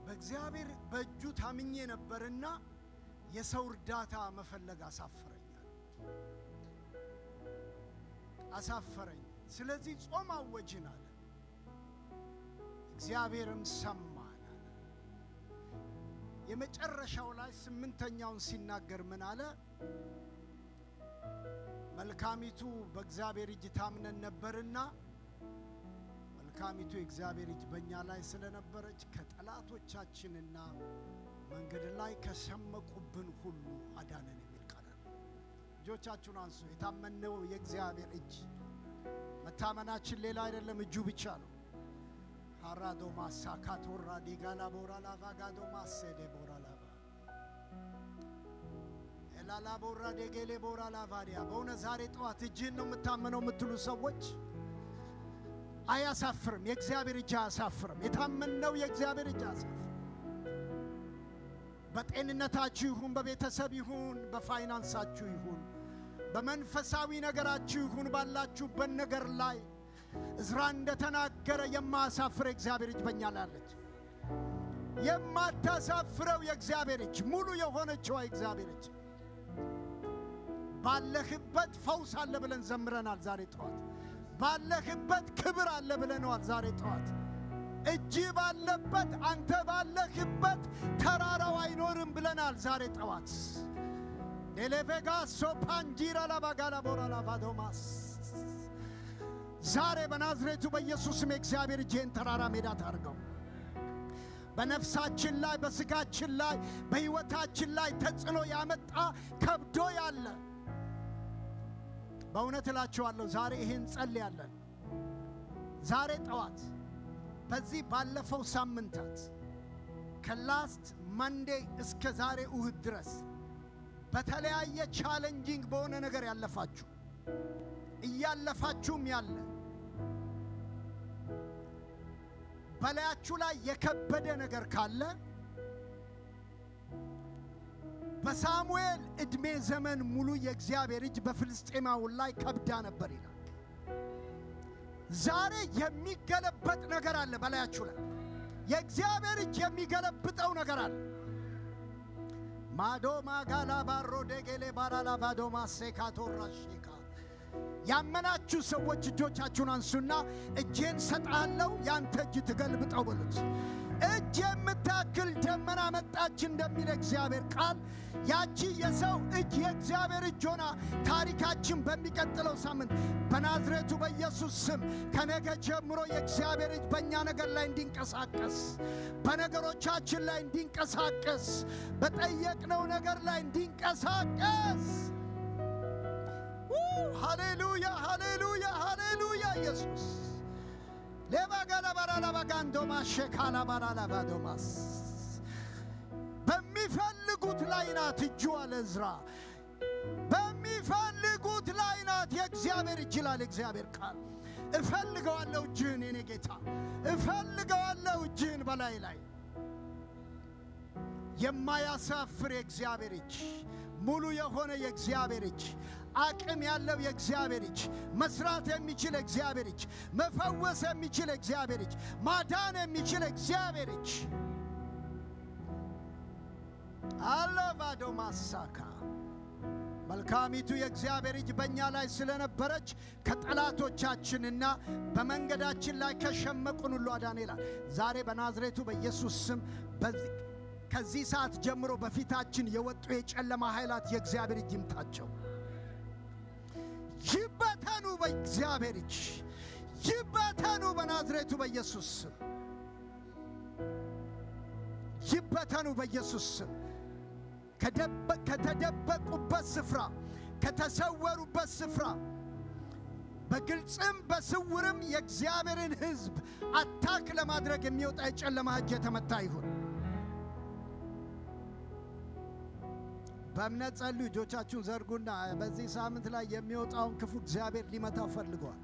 በእግዚአብሔር በእጁ ታምኜ ነበርና የሰው እርዳታ መፈለግ አሳፈረኝ። ስለዚህ ጾም አወጅን አለ። እግዚአብሔርም ሰማን አለ። የመጨረሻው ላይ 8ኛውን ሲናገር ምን አለ? መልካሚቱ በእግዚአብሔር እጅ ታምነን ነበርና መልካሚቱ የእግዚአብሔር እጅ በእኛ ላይ ስለነበረች ከጠላቶቻችንና መንገድ ላይ ከሸመቁብን ሁሉ አዳነን የሚል ቃል አለ። እጆቻችሁን አንሱ። የታመነው የእግዚአብሔር እጅ መታመናችን ሌላ አይደለም፣ እጁ ብቻ ነው። ሃራዶ ማሳካቶራ ዲጋላ ቦራላ ቫጋዶ ማሰደ ቦራላ ኤላላ ቦራ ደገሌ ቦራላ ቫዲያ በእውነት ዛሬ ጠዋት እጅህን ነው የምታመነው የምትሉ ሰዎች አያሳፍርም። የእግዚአብሔር እጅ አያሳፍርም። የታመነው የእግዚአብሔር እጅ አያሳፍርም። በጤንነታችሁ ይሁን፣ በቤተሰብ ይሁን፣ በፋይናንሳችሁ ይሁን፣ በመንፈሳዊ ነገራችሁ ይሁን፣ ባላችሁበት ነገር ላይ እዝራ እንደተናገረ የማያሳፍር የእግዚአብሔር እጅ በእኛ ላይ አለች። የማታሳፍረው የእግዚአብሔር እጅ፣ ሙሉ የሆነችው የእግዚአብሔር እጅ። ባለህበት ፈውስ አለ ብለን ዘምረናል ዛሬ ጠዋት። ባለህበት ክብር አለ ብለናል ዛሬ ጠዋት። እጅ ባለበት አንተ ባለህበት ተራራው አይኖርም ብለናል ዛሬ ጠዋት። ዴሌቬጋሶ ፓንጂራ ላባጋላ ቦራላ ቫዶማስ ዛሬ በናዝሬቱ በኢየሱስም የእግዚአብሔር እጅን ተራራ ሜዳ ታርገው። በነፍሳችን ላይ፣ በስጋችን ላይ፣ በሕይወታችን ላይ ተጽዕኖ ያመጣ ከብዶ ያለ በእውነት እላችኋለሁ ዛሬ ይህን ጸልያለን። ዛሬ ጠዋት በዚህ ባለፈው ሳምንታት ከላስት ማንዴ እስከ ዛሬ እሁድ ድረስ በተለያየ ቻሌንጂንግ በሆነ ነገር ያለፋችሁ እያለፋችሁም ያለ በላያችሁ ላይ የከበደ ነገር ካለ በሳሙኤል ዕድሜ ዘመን ሙሉ የእግዚአብሔር እጅ በፍልስጤማው ላይ ከብዳ ነበር ይላል። ዛሬ የሚገለበጥ ነገር አለ በላያችሁ ላይ። የእግዚአብሔር እጅ የሚገለብጠው ነገር አለ። ማዶ ማጋላ ባሮ ደገሌ ባራላ ባዶ ማሴካቶራ ሼካ ያመናችሁ ሰዎች እጆቻችሁን አንሱና እጄን ሰጣለሁ ያንተ እጅ ትገልብጠው በሉት። እጅ የምታክል ደመና መጣች እንደሚል እግዚአብሔር ቃል ያቺ የሰው እጅ የእግዚአብሔር እጅ ሆና ታሪካችን በሚቀጥለው ሳምንት በናዝሬቱ በኢየሱስ ስም ከነገ ጀምሮ የእግዚአብሔር እጅ በእኛ ነገር ላይ እንዲንቀሳቀስ፣ በነገሮቻችን ላይ እንዲንቀሳቀስ፣ በጠየቅነው ነገር ላይ እንዲንቀሳቀስ። ሃሌሉያ ሃሌሉያ ሃሌሉያ ኢየሱስ ለባጋላ ባራላ ባጋንዶ ማሸካላ ባራላ ባዶማስ በሚፈልጉት ላይ ናት እጁ አለ ዕዝራ። በሚፈልጉት ላይ ናት የእግዚአብሔር እጅ ይላል እግዚአብሔር ቃል። እፈልገዋለሁ እጅህን የኔ ጌታ፣ እፈልገዋለሁ እጅህን በላይ ላይ የማያሳፍር የእግዚአብሔር እጅ፣ ሙሉ የሆነ የእግዚአብሔር እጅ፣ አቅም ያለው የእግዚአብሔር እጅ፣ መስራት የሚችል የእግዚአብሔር እጅ፣ መፈወስ የሚችል የእግዚአብሔር እጅ፣ ማዳን የሚችል የእግዚአብሔር እጅ አለባዶ ማሳካ መልካሚቱ የእግዚአብሔር እጅ በእኛ ላይ ስለነበረች ከጠላቶቻችንና በመንገዳችን ላይ ከሸመቁን ሁሉ አዳን ይላል። ዛሬ በናዝሬቱ በኢየሱስ ስም ከዚህ ሰዓት ጀምሮ በፊታችን የወጡ የጨለማ ኃይላት የእግዚአብሔር እጅ ይምታቸው፣ ይበተኑ በእግዚአብሔር እጅ፣ ይበተኑ በናዝሬቱ በኢየሱስ ስም፣ ይበተኑ በኢየሱስ ስም። ከተደበቁበት ስፍራ፣ ከተሰወሩበት ስፍራ በግልጽም በስውርም የእግዚአብሔርን ሕዝብ አታክ ለማድረግ የሚወጣ የጨለማ እጅ የተመታ ይሁን። በእምነት ጸልዩ። እጆቻችሁን ዘርጉና በዚህ ሳምንት ላይ የሚወጣውን ክፉ እግዚአብሔር ሊመታው ፈልጓል።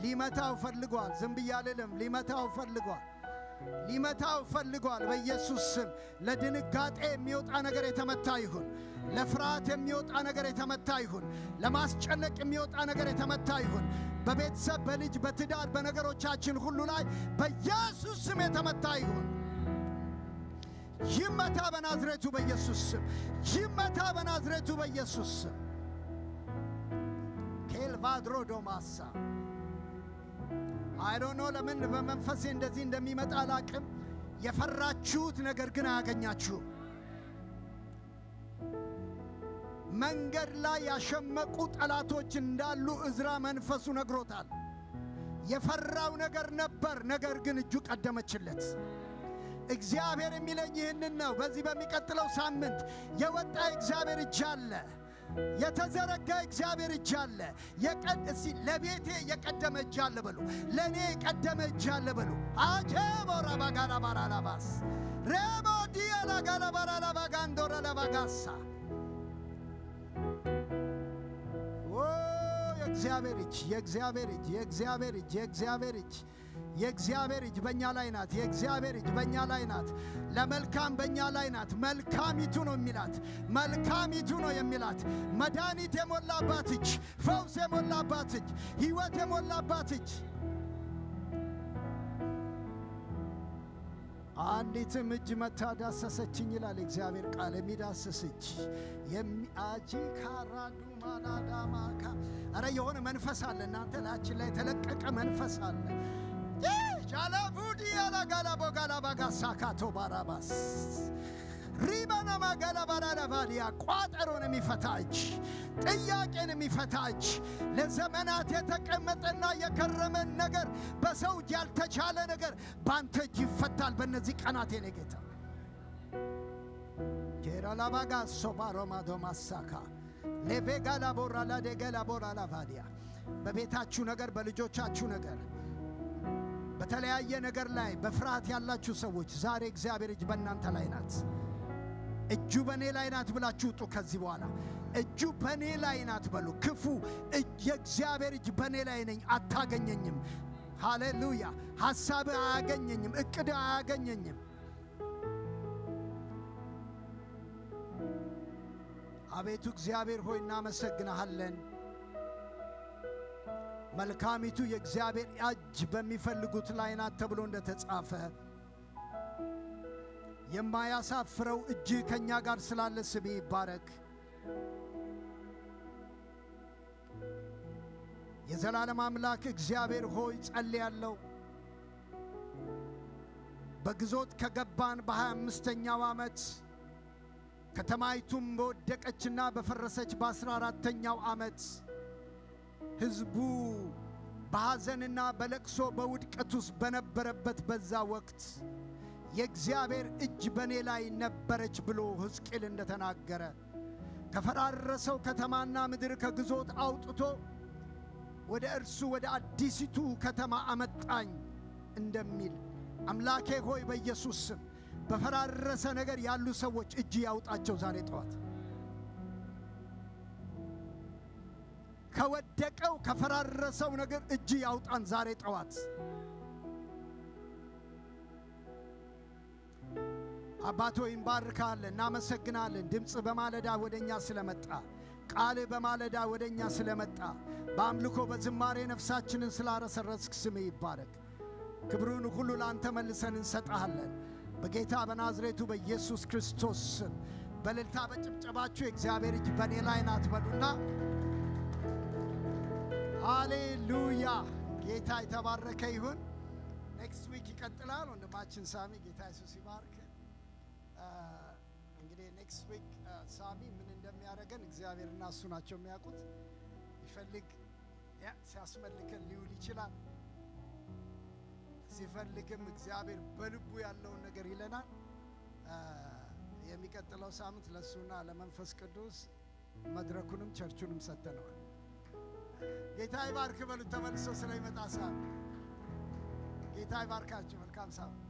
ሊመታው ፈልጓል። ዝም ብዬ አልልም። ሊመታው ፈልጓል። ሊመታው ፈልጓል። በኢየሱስ ስም ለድንጋጤ የሚወጣ ነገር የተመታ ይሁን። ለፍርሃት የሚወጣ ነገር የተመታ ይሁን። ለማስጨነቅ የሚወጣ ነገር የተመታ ይሁን። በቤተሰብ፣ በልጅ፣ በትዳር፣ በነገሮቻችን ሁሉ ላይ በኢየሱስ ስም የተመታ ይሁን። ይመታ በናዝሬቱ በኢየሱስ ስም። ይመታ በናዝሬቱ በኢየሱስ ስም። ኬልቫድሮ ዶማሳ አይዶኖ ለምን በመንፈሴ እንደዚህ እንደሚመጣ አላቅም። የፈራችሁት ነገር ግን አያገኛችሁም። መንገድ ላይ ያሸመቁ ጠላቶች እንዳሉ ዕዝራ መንፈሱ ነግሮታል። የፈራው ነገር ነበር፣ ነገር ግን እጁ ቀደመችለት። እግዚአብሔር የሚለኝ ይህንን ነው። በዚህ በሚቀጥለው ሳምንት የወጣ እግዚአብሔር እጅ አለ፣ የተዘረጋ እግዚአብሔር እጅ አለ። ለቤቴ የቀደመ እጅ አለ በሉ፣ ለእኔ የቀደመ እጅ አለ በሉ። አጀቦራ ባጋራ ባራላባስ ሬሞዲያ ላጋራ ባራላባጋንዶራ ለባጋሳ የእግዚአብሔር እጅ የእግዚአብሔር እጅ የእግዚአብሔር እጅ የእግዚአብሔር እጅ የእግዚአብሔር እጅ በእኛ ላይ ናት። የእግዚአብሔር እጅ በእኛ ላይ ናት። ለመልካም በእኛ ላይ ናት። መልካሚቱ ነው የሚላት፣ መልካሚቱ ነው የሚላት። መድኃኒት የሞላባት እጅ፣ ፈውስ የሞላባት እጅ፣ ሕይወት የሞላባት እጅ። አንዲትም እጅ መታ ዳሰሰችኝ ይላል እግዚአብሔር ቃል። የሚዳስስ እጅ የሚአጂ ካራዱ ማላዳማካ አረ የሆነ መንፈስ አለ እናንተ ላችን ላይ የተለቀቀ መንፈስ አለ። ጃላቡዲ ያላጋላ ቦጋላ ባጋሳካቶ ባራባስ ሪባና ማጋላ ባራባዲያ ቋጠሮን የሚፈታ እጅ፣ ጥያቄን የሚፈታ እጅ፣ ለዘመናት የተቀመጠና የከረመን ነገር በሰው እጅ ያልተቻለ ነገር ባንተ እጅ ይፈታል በእነዚህ ቀናት የኔ ጌታ። ጌራላ ባጋ ሶባሮማ ዶማሳካ ለቬጋላ ቦራላ ደገላ ቦራላ ባዲያ በቤታችሁ ነገር፣ በልጆቻችሁ ነገር፣ በተለያየ ነገር ላይ በፍርሃት ያላችሁ ሰዎች ዛሬ እግዚአብሔር እጅ በእናንተ ላይ ናት። እጁ በእኔ ላይ ናት ብላችሁ ውጡ። ከዚህ በኋላ እጁ በእኔ ላይ ናት በሉ። ክፉ የእግዚአብሔር እጅ በእኔ ላይ ነኝ፣ አታገኘኝም። ሃሌሉያ። ሐሳብ አያገኘኝም፣ እቅድ አያገኘኝም። አቤቱ እግዚአብሔር ሆይ እናመሰግንሃለን። መልካሚቱ የእግዚአብሔር እጅ በሚፈልጉት ላይ ናት ተብሎ እንደተጻፈ የማያሳፍረው እጅ ከኛ ጋር ስላለ ስሜ ይባረክ። የዘላለም አምላክ እግዚአብሔር ሆይ ጸልያለሁ። በግዞት ከገባን በ25ኛው ዓመት ከተማይቱም በወደቀችና በፈረሰች በ14ኛው ዓመት ሕዝቡ በሐዘንና በለቅሶ በውድቀት ውስጥ በነበረበት በዛ ወቅት የእግዚአብሔር እጅ በእኔ ላይ ነበረች ብሎ ሕዝቅኤል እንደተናገረ ከፈራረሰው ከተማና ምድር ከግዞት አውጥቶ ወደ እርሱ ወደ አዲሲቱ ከተማ አመጣኝ እንደሚል አምላኬ ሆይ በኢየሱስ ስም በፈራረሰ ነገር ያሉ ሰዎች እጅ ያውጣቸው ዛሬ ጠዋት። ከወደቀው ከፈራረሰው ነገር እጅ ያውጣን ዛሬ ጠዋት። አባቶ እንባርካለን፣ እናመሰግናለን። ድምፅ በማለዳ ወደኛ ስለመጣ፣ ቃል በማለዳ ወደኛ ስለመጣ፣ በአምልኮ በዝማሬ ነፍሳችንን ስላረሰረስክ ስም ይባረክ። ክብሩን ሁሉ ላንተ መልሰን እንሰጣለን በጌታ በናዝሬቱ በኢየሱስ ክርስቶስ ስም። በእልልታ በጭብጨባችሁ የእግዚአብሔር እጅ በእኔ ላይ ናት በሉና ሃሌሉያ። ጌታ የተባረከ ይሁን። ኔክስት ዊክ ይቀጥላል ወንድማችን ሳሚ። ጌታ ኢየሱስ ይባርክ። እንግዲህ ኔክስት ዊክ ሳሚ ምን እንደሚያደርገን እግዚአብሔርና እሱ ናቸው የሚያውቁት። ይፈልግ ሲያስመልከን ሊውል ይችላል። ሲፈልግም እግዚአብሔር በልቡ ያለውን ነገር ይለናል። የሚቀጥለው ሳምንት ለሱና ለመንፈስ ቅዱስ መድረኩንም ቸርቹንም ሰጥተነዋል። ጌታ ይባርክ በሉት። ተመልሶ ስለሚመጣ ሳምንት ጌታ ይባርካችሁ። መልካም ሳምንት